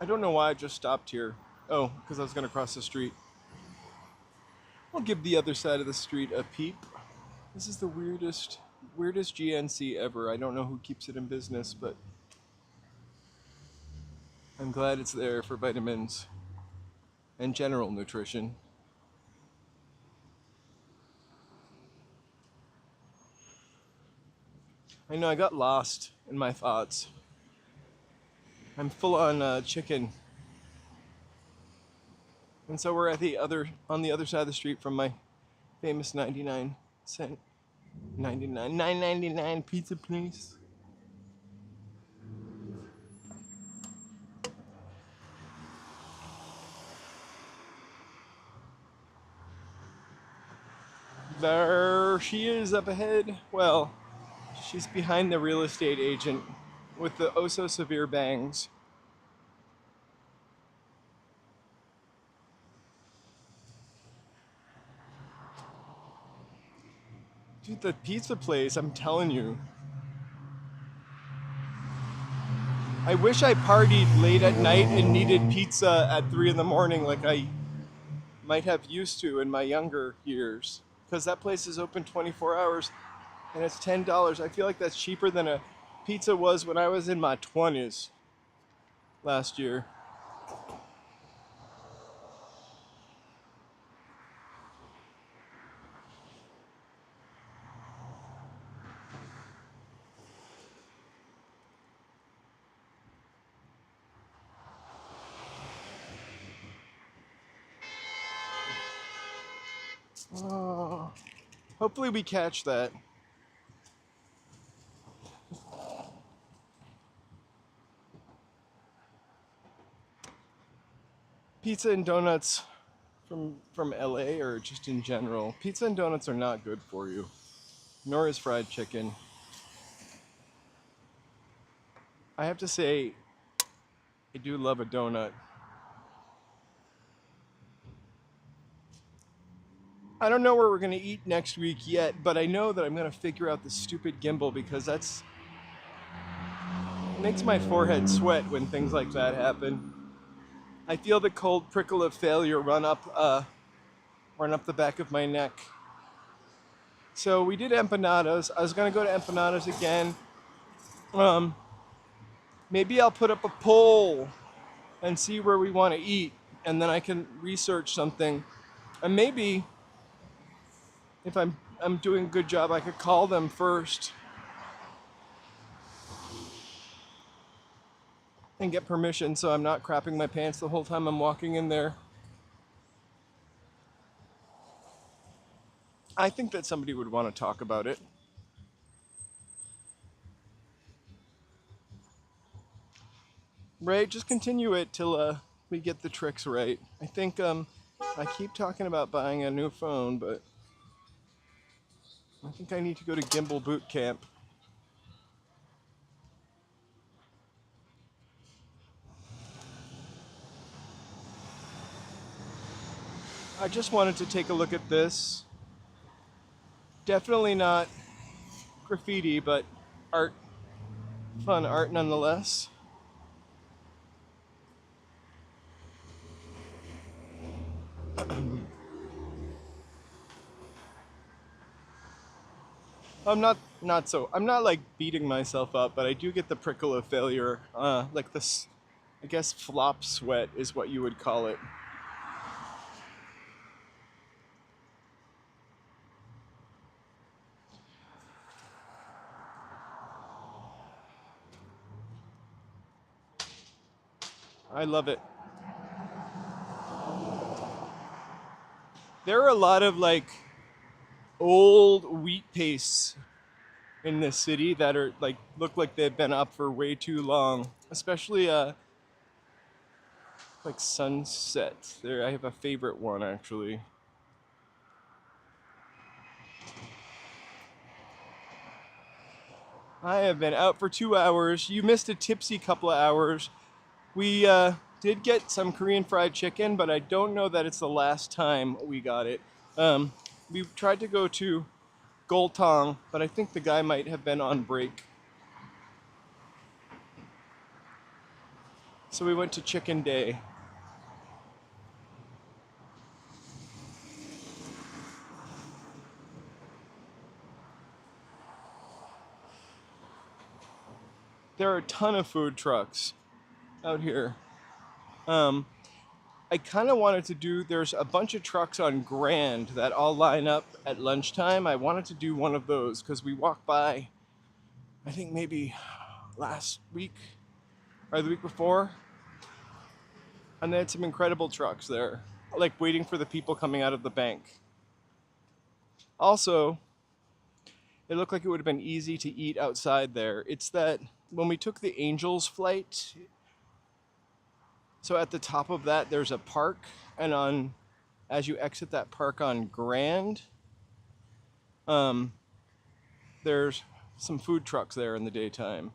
I don't know why I just stopped here. Oh, because I was going to cross the street. I'll give the other side of the street a peep. This is the weirdest GNC ever. I don't know who keeps it in business, but I'm glad it's there for vitamins and general nutrition. I know I got lost in my thoughts. I'm full on chicken. And so we're at on the other side of the street from my famous 99-cent, 9.99 pizza place. There she is up ahead. Well, she's behind the real estate agent with the oh so severe bangs. Dude, the pizza place, I'm telling you. I wish I partied late at night and needed pizza at 3 in the morning like I might have used to in my younger years. Because that place is open 24 hours and it's $10. I feel like that's cheaper than a pizza was when I was in my 20s last year. Oh, hopefully we catch that. Pizza and donuts from LA or just in general. Pizza and donuts are not good for you, nor is fried chicken. I have to say, I do love a donut. I don't know where we're gonna eat next week yet, but I know that I'm gonna figure out the stupid gimbal because it makes my forehead sweat when things like that happen. I feel the cold prickle of failure run up the back of my neck. So we did empanadas. I was gonna go to empanadas again. Maybe I'll put up a poll and see where we want to eat, and then I can research something, and maybe if I'm doing a good job, I could call them first and get permission so I'm not crapping my pants the whole time I'm walking in there. I think that somebody would want to talk about it. Right? Just continue it till we get the tricks right. I think I keep talking about buying a new phone, but I think I need to go to Gimbal Boot Camp. I just wanted to take a look at this. Definitely not graffiti, but art. Fun art nonetheless. I'm not like beating myself up, but I do get the prickle of failure. Like this, I guess flop sweat is what you would call it. I love it. There are a lot of like old wheat pastes in this city that are like look like they've been up for way too long. Especially like Sunset. There I have a favorite one actually. I have been out for 2 hours. You missed a tipsy couple of hours. We did get some Korean fried chicken, but I don't know that it's the last time we got it. Um, we tried to go to Goltong, but I think the guy might have been on break. So we went to Chicken Day. There are a ton of food trucks out here. Um, I kind of wanted to do, there's a bunch of trucks on Grand that all line up at lunchtime. I wanted to do one of those because we walked by, I think maybe last week or the week before, and they had some incredible trucks there, like waiting for the people coming out of the bank. Also, it looked like it would have been easy to eat outside there. It's that when we took the Angels flight, so at the top of that there's a park, and on as you exit that park on Grand, um, there's some food trucks there in the daytime.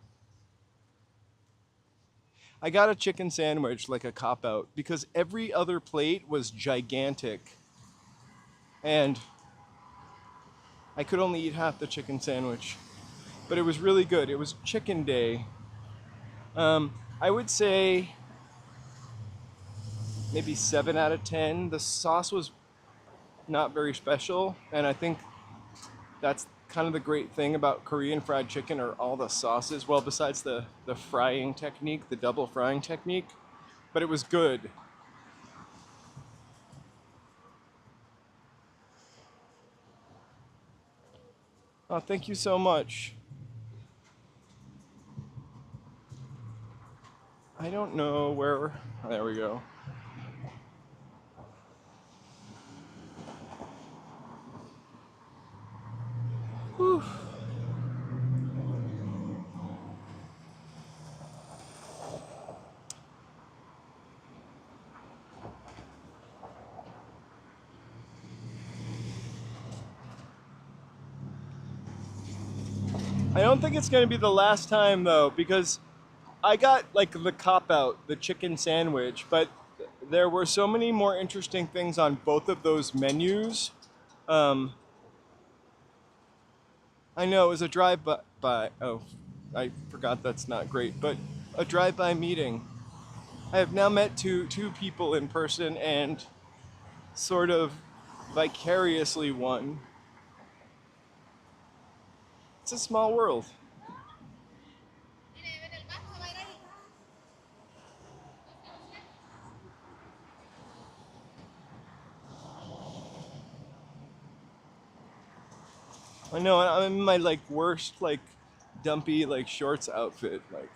I got a chicken sandwich like a cop out because every other plate was gigantic, and I could only eat half the chicken sandwich. But it was really good. It was Chicken Day. I would say maybe 7 out of 10. The sauce was not very special, and I think that's kind of the great thing about Korean fried chicken are all the sauces. Well, besides the frying technique, the double frying technique, but it was good. Oh, thank you so much. I don't know where. There we go. Whew. I don't think it's going to be the last time though, because I got like the cop out, the chicken sandwich, but there were so many more interesting things on both of those menus. Um, I know it was a drive-by. Oh, I forgot that's not great, but a drive-by meeting. I have now met two people in person and sort of vicariously one. It's a small world. I know I'm in my like worst like dumpy like shorts outfit like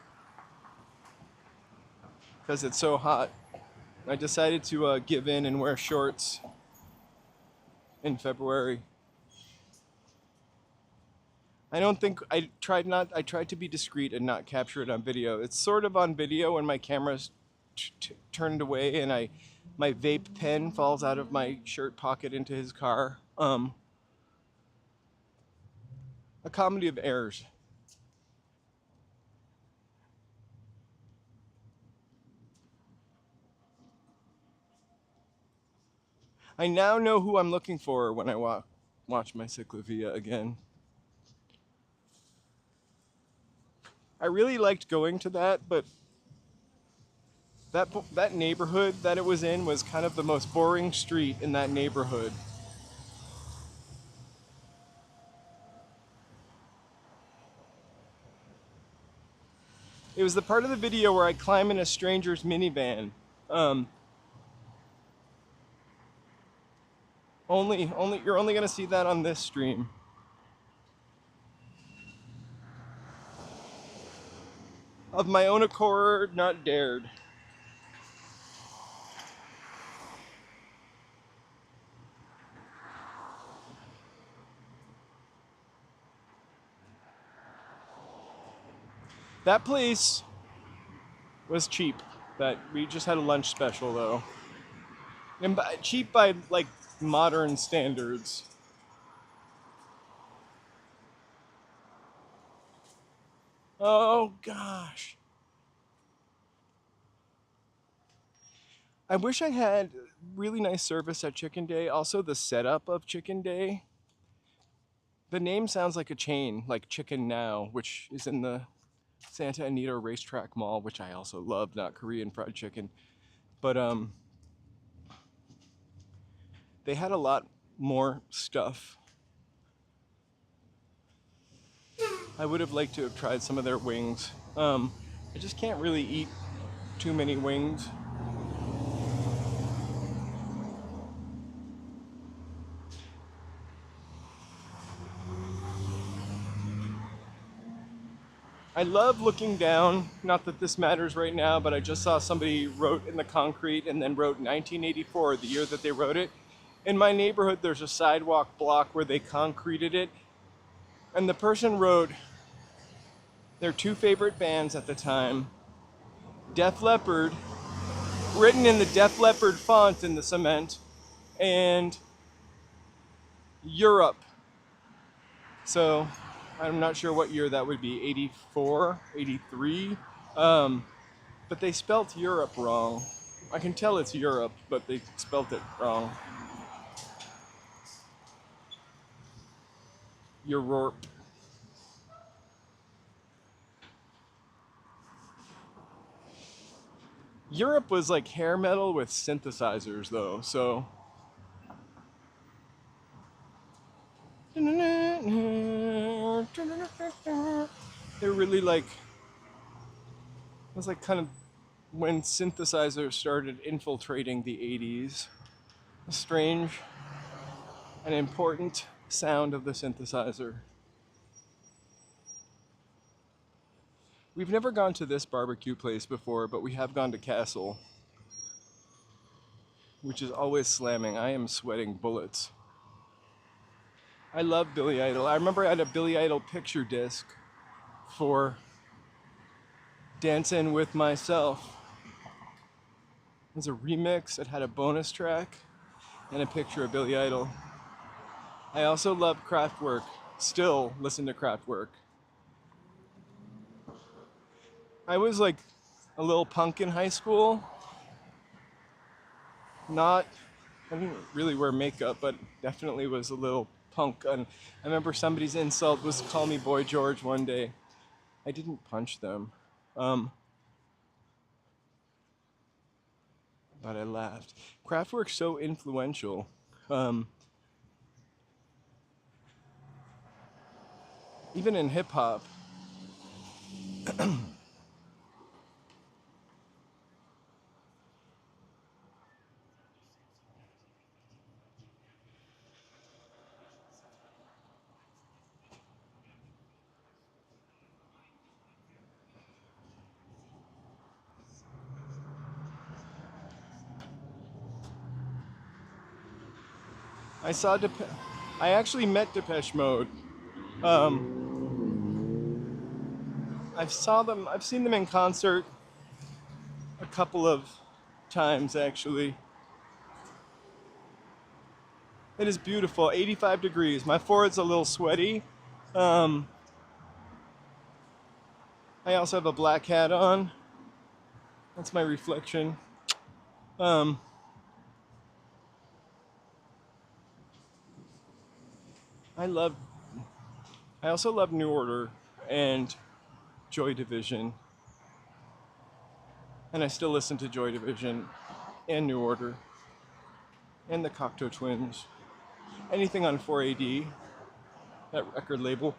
because it's so hot. I decided to give in and wear shorts in February. I don't think I tried to be discreet and not capture it on video. It's sort of on video when my camera's turned away and my vape pen falls out of my shirt pocket into his car. A comedy of errors. I now know who I'm looking for when I watch my cyclovia again. I really liked going to that, but that neighborhood that it was in was kind of the most boring street in that neighborhood. It was the part of the video where I climb in a stranger's minivan. Um, you're only gonna see that on this stream. Of my own accord, not dared. That place was cheap. That we just had a lunch special though, and cheap by like modern standards. Oh gosh. I wish I had really nice service at Chicken Day. Also, the setup of Chicken Day. The name sounds like a chain, like Chicken Now, which is in the Santa Anita Racetrack Mall, which I also love, not Korean fried chicken. But they had a lot more stuff. I would have liked to have tried some of their wings. I just can't really eat too many wings. I love looking down, not that this matters right now, but I just saw somebody wrote in the concrete and then wrote 1984, the year that they wrote it. In my neighborhood, there's a sidewalk block where they concreted it, and the person wrote their two favorite bands at the time, Def Leppard, written in the Def Leppard font in the cement, and Europe. So I'm not sure what year that would be, 84, 83. But they spelt Europe wrong. I can tell it's Europe, but they spelt it wrong. Europe. Europe was like hair metal with synthesizers though, so. They're really like, it was like kind of when synthesizers started infiltrating the 80s. A strange and important sound of the synthesizer. We've never gone to this barbecue place before, but we have gone to Castle, which is always slamming. I am sweating bullets. I love Billy Idol. I remember I had a Billy Idol picture disc for Dancing With Myself. It was a remix. It had a bonus track and a picture of Billy Idol. I also love Kraftwerk. Still listen to Kraftwerk. I was like a little punk in high school. I didn't really wear makeup, but definitely was a little punk. And I remember somebody's insult was call me Boy George one day. I didn't punch them, but I laughed. Kraftwerk's so influential. Even in hip hop. I saw I actually met Depeche Mode. Um, I've seen them in concert a couple of times actually. It is beautiful. 85 degrees. My forehead's a little sweaty. Um, I also have a black hat on. That's my reflection. Um, I love. I also love New Order and Joy Division, and I still listen to Joy Division and New Order and the Cocteau Twins. Anything on 4AD, that record label,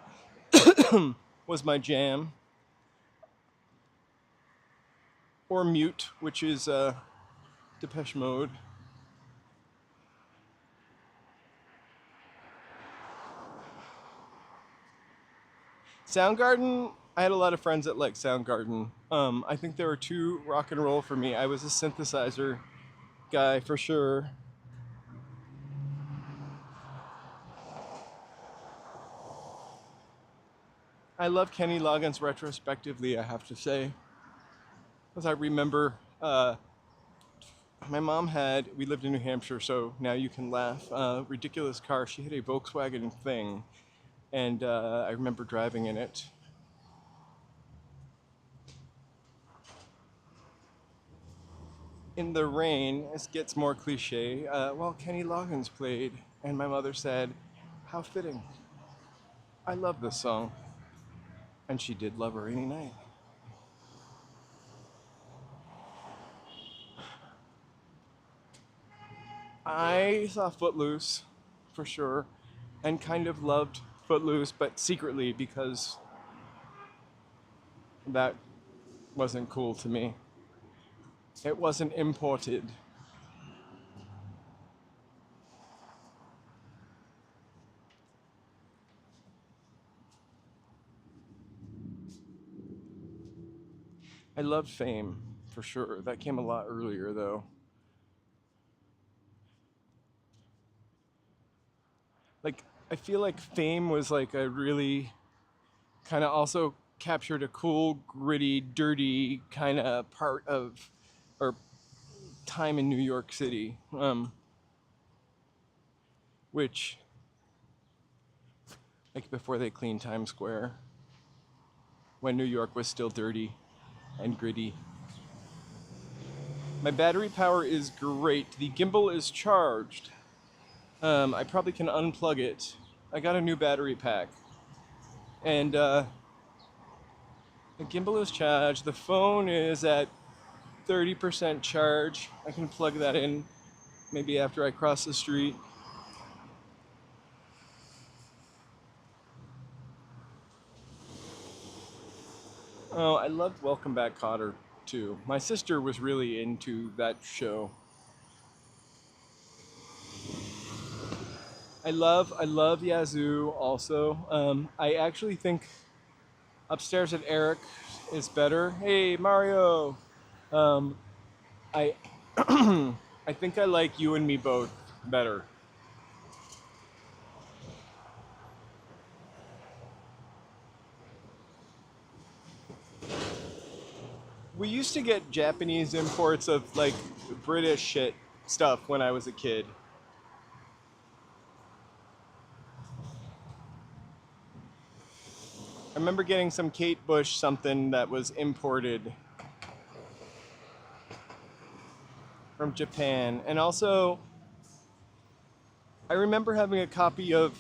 was my jam. Or Mute, which is Depeche Mode. Soundgarden, I had a lot of friends that liked Soundgarden. I think they were too rock and roll for me. I was a synthesizer guy for sure. I love Kenny Loggins retrospectively, I have to say. Because I remember my mom we lived in New Hampshire, so now you can laugh. Ridiculous car. She had a Volkswagen Thing, and I remember driving in it. In the rain, this gets more cliche. Well, Kenny Loggins played, and my mother said, "How fitting. I love this song." And she did love a rainy night. I saw Footloose, for sure, and kind of loved Footloose, but secretly because that wasn't cool to me. It wasn't imported. I loved Fame, for sure. That came a lot earlier, though. Like, I feel like Fame was like a really kind of also captured a cool, gritty, dirty kind of part of or time in New York City, which, like before they cleaned Times Square, when New York was still dirty and gritty. My battery power is great. The gimbal is charged. I probably can unplug it. I got a new battery pack. And the gimbal is charged. The phone is at 30% charge. I can plug that in maybe after I cross the street. Oh, I loved Welcome Back, Kotter too. My sister was really into that show. I love Yazoo also. I actually think Upstairs at Eric is better. Hey Mario, um, I I think I like You and Me Both better. We used to get Japanese imports of like British shit stuff when I was a kid. I remember getting some Kate Bush something that was imported from Japan. And also, I remember having a copy of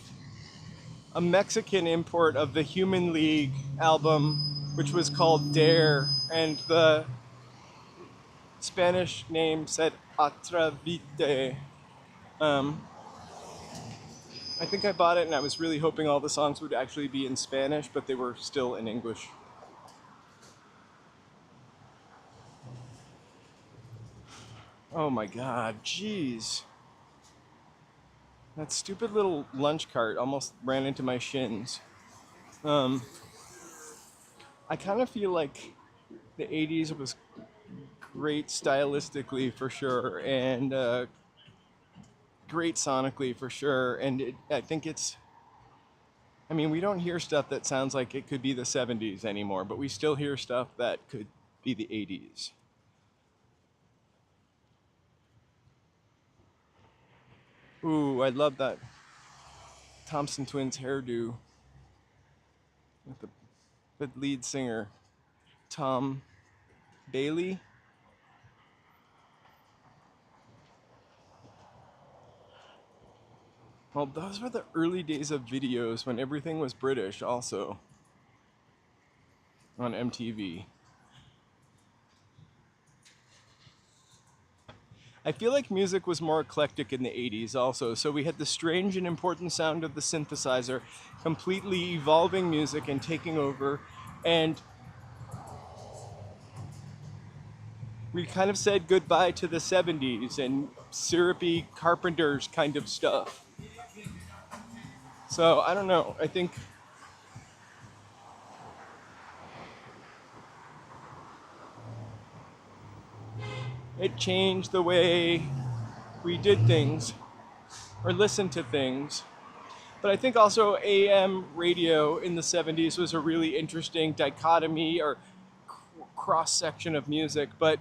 a Mexican import of the Human League album, which was called Dare, and the Spanish name said Atravite. Um, I think I bought it and I was really hoping all the songs would actually be in Spanish, but they were still in English. Oh my god, jeez. That stupid little lunch cart almost ran into my shins. Um, I kind of feel like the 80s was great stylistically for sure, and great sonically for sure, and I think it's. I mean, we don't hear stuff that sounds like it could be the '70s anymore, but we still hear stuff that could be the '80s. Ooh, I love that Thompson Twins hairdo with the lead singer Tom Bailey. Well, those were the early days of videos when everything was British, also on MTV. I feel like music was more eclectic in the 80s also. So we had the strange and important sound of the synthesizer completely evolving music and taking over. And we kind of said goodbye to the 70s and syrupy Carpenters kind of stuff. So I don't know. I think it changed the way we did things or listened to things. But I think also AM radio in the 70s was a really interesting dichotomy or cross section of music. But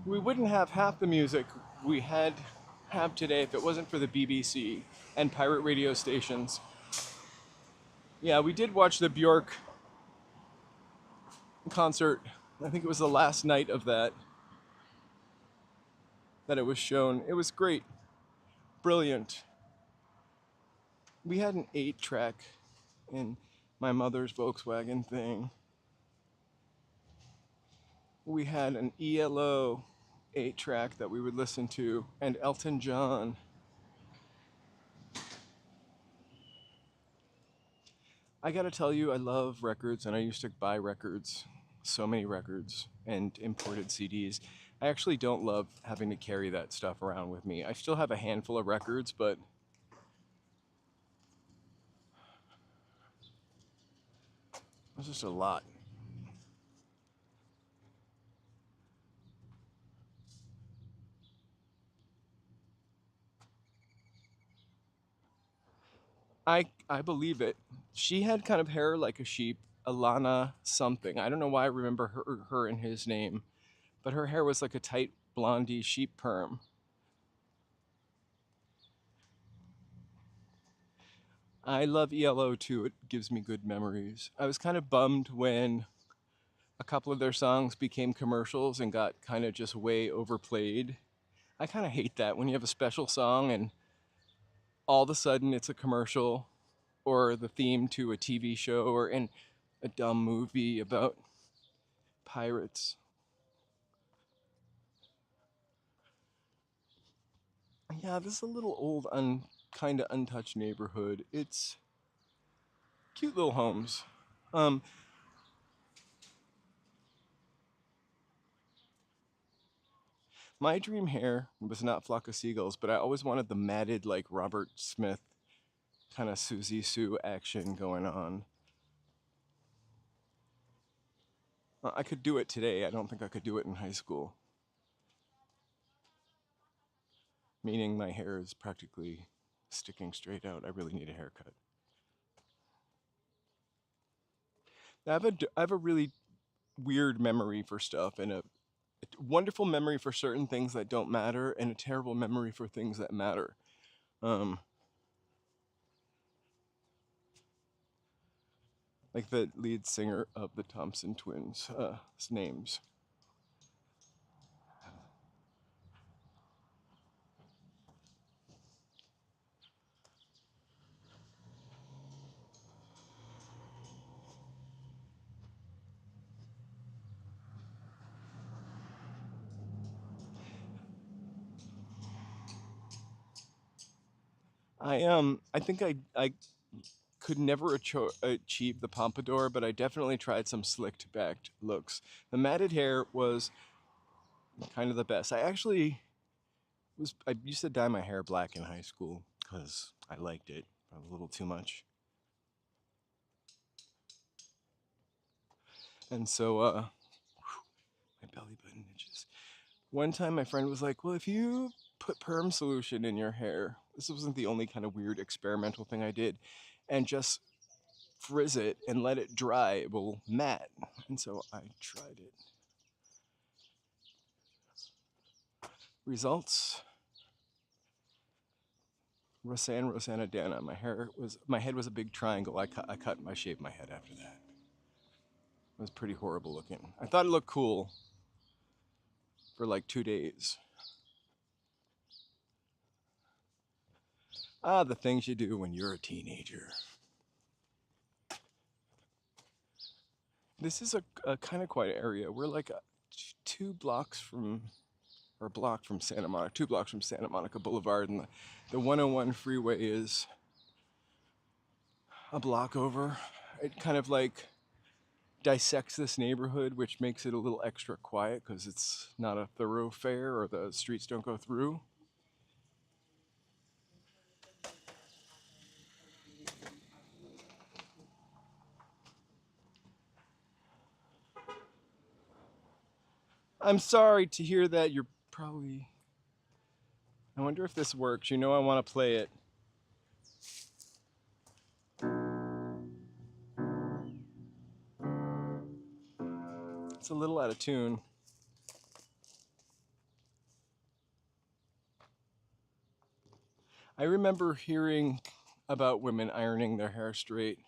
we wouldn't have half the music we have today if it wasn't for the BBC and pirate radio stations. Yeah, we did watch the Bjork concert. I think it was the last night of that it was shown. It was great, brilliant. We had an 8-track in my mother's Volkswagen thing. We had an ELO 8-track that we would listen to, and Elton John. I gotta tell you, I love records, and I used to buy records, so many records, and imported CDs. I actually don't love having to carry that stuff around with me. I still have a handful of records, but it's just a lot. I believe it. She had kind of hair like a sheep, Alana something. I don't know why I remember her and his name, but her hair was like a tight blondie sheep perm. I love ELO too. It gives me good memories. I was kind of bummed when a couple of their songs became commercials and got kind of just way overplayed. I kind of hate that when you have a special song and all of a sudden it's a commercial or the theme to a TV show or in a dumb movie about pirates. Yeah, this is a little old, kind of untouched neighborhood. It's cute little homes. Um, my dream hair was not flock of seagulls, but I always wanted the matted like Robert Smith kind of Susie Sue action going on. I could do it today. I don't think I could do it in high school. Meaning my hair is practically sticking straight out. I really need a haircut. I have a really weird memory for stuff and a wonderful memory for certain things that don't matter and a terrible memory for things that matter. Um, like the lead singer of the Thompson Twins' names. I think I could never achieve the pompadour, but I definitely tried some slicked backed looks. The matted hair was kind of the best. I used to dye my hair black in high school because I liked it a little too much. And so my belly button itches. One time my friend was like, "Well, if you put perm solution in your hair. This wasn't the only kind of weird experimental thing I did. And just frizz it and let it dry. It will matte. And so I tried it. Results. Rosanna Dana. My head was a big triangle. I shaved my head after that. It was pretty horrible looking. I thought it looked cool for like 2 days. Ah, the things you do when you're a teenager. This is a kind of quiet area. We're like 2 blocks from, or a block from Santa Monica, 2 blocks from Santa Monica Boulevard, and the 101 freeway is a block over. It kind of like dissects this neighborhood, which makes it a little extra quiet because it's not a thoroughfare or the streets don't go through. I'm sorry to hear that. You're probably... I wonder if this works. You know I want to play it. It's a little out of tune. I remember hearing about women ironing their hair straight.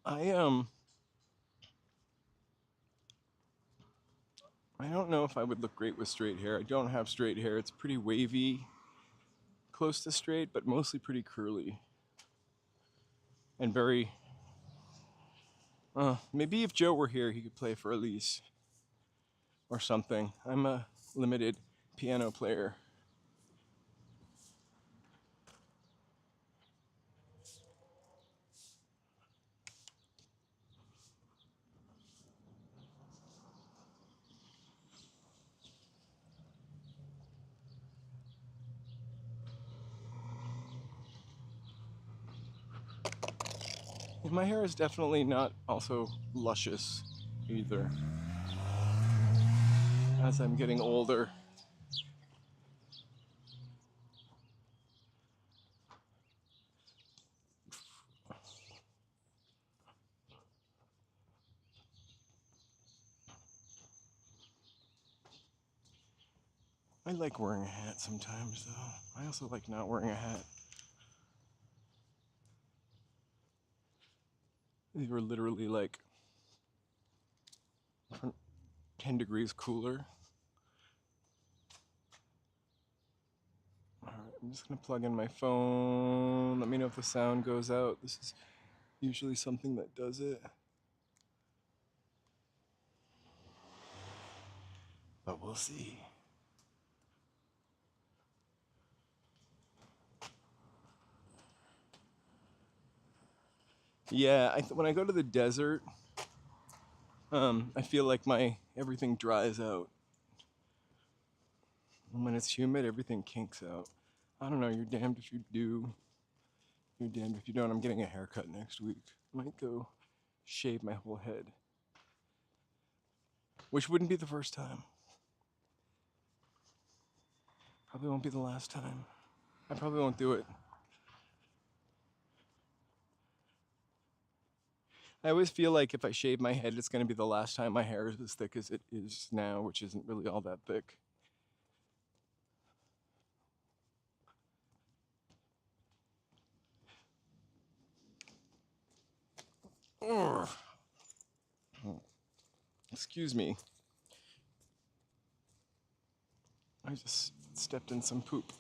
I don't know if I would look great with straight hair. I don't have straight hair. It's pretty wavy, close to straight, but mostly pretty curly. And very... maybe if Joe were here, he could play for Elise or something. I'm a limited piano player. My hair is definitely not also luscious either. As I'm getting older. I like wearing a hat sometimes, though. I also like not wearing a hat. These were literally like 10 degrees cooler. All right, I'm just gonna plug in my phone. Let me know if the sound goes out. This is usually something that does it. But we'll see. Yeah, when I go to the desert, I feel like everything dries out. And when it's humid, everything kinks out. I don't know, you're damned if you do. You're damned if you don't. I'm getting a haircut next week. Might go shave my whole head. Which wouldn't be the first time. Probably won't be the last time. I probably won't do it. I always feel like if I shave my head, it's going to be the last time my hair is as thick as it is now, which isn't really all that thick. Ugh. Excuse me. I just stepped in some poop.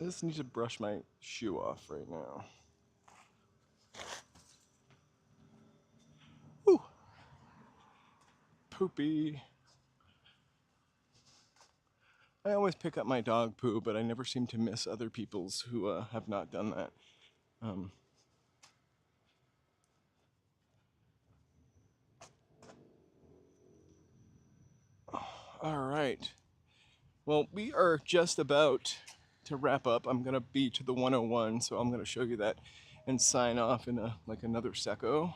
I just need to brush my shoe off right now. Whew. Poopy. I always pick up my dog poo, but I never seem to miss other people's who have not done that. All right. Well, we are just about to wrap up. I'm gonna be to the 101, so I'm gonna show you that and sign off in like another secco.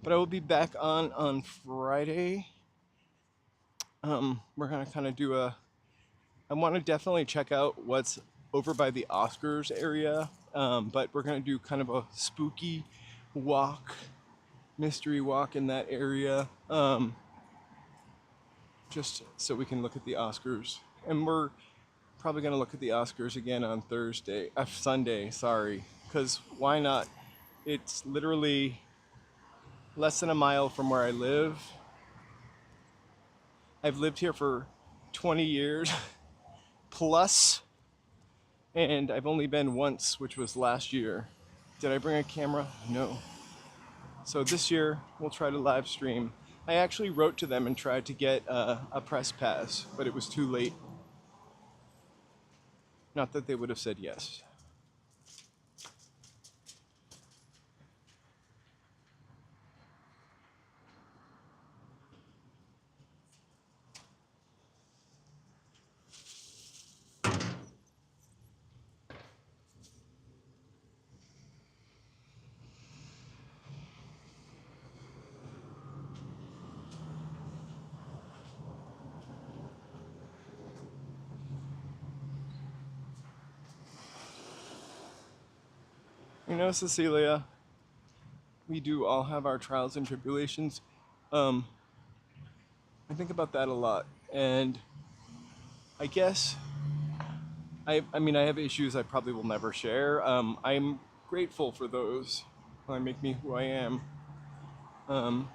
But I will be back on Friday. We're gonna kind of do a. I want to definitely check out what's over by the Oscars area, but we're gonna do kind of a spooky walk, mystery walk in that area, just so we can look at the Oscars. And we're probably gonna look at the Oscars again on Sunday. Sorry, because why not? It's literally less than a mile from where I live. I've lived here for 20 years plus, and I've only been once, which was last year. Did I bring a camera? No. So this year, we'll try to live stream. I actually wrote to them and tried to get a press pass, but it was too late. Not that they would have said yes. You know, Cecilia, we do all have our trials and tribulations. I think about that a lot, and I guess I mean I have issues I probably will never share. I'm grateful for those. They make me who I am. Um,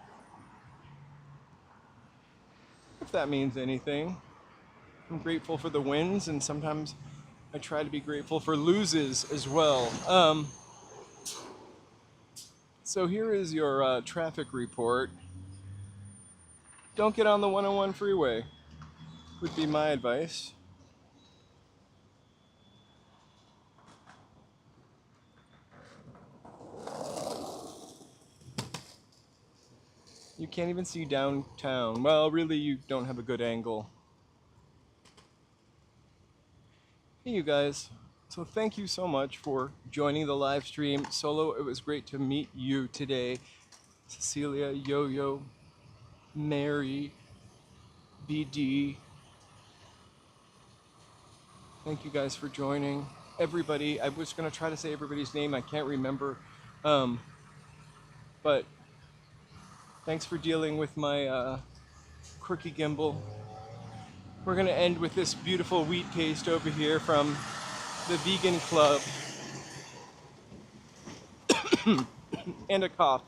if that means anything, I'm grateful for the wins, and sometimes I try to be grateful for loses as well. So here is your traffic report. Don't get on the 101 freeway, would be my advice. You can't even see downtown. Well, really, you don't have a good angle. Hey, you guys. So thank you so much for joining the live stream. Solo, it was great to meet you today. Cecilia, Yo-Yo, Mary, BD. Thank you guys for joining. Everybody, I was going to try to say everybody's name. I can't remember. But thanks for dealing with my quirky gimbal. We're going to end with this beautiful wheat paste over here from the Vegan Club. And a cough.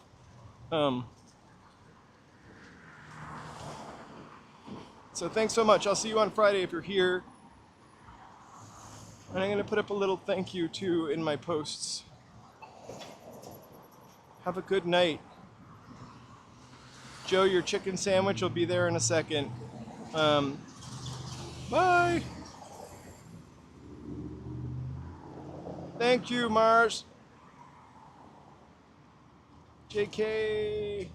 So thanks so much. I'll see you on Friday if you're here. And I'm going to put up a little thank you too in my posts. Have a good night. Joe, your chicken sandwich will be there in a second. Bye. Thank you, Mars. JK.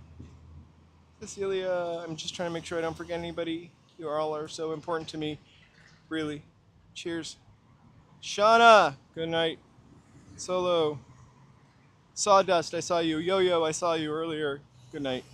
Cecilia, I'm just trying to make sure I don't forget anybody. You all are so important to me. Really. Cheers. Shauna, good night. Solo. Sawdust, I saw you. Yo-Yo, I saw you earlier. Good night.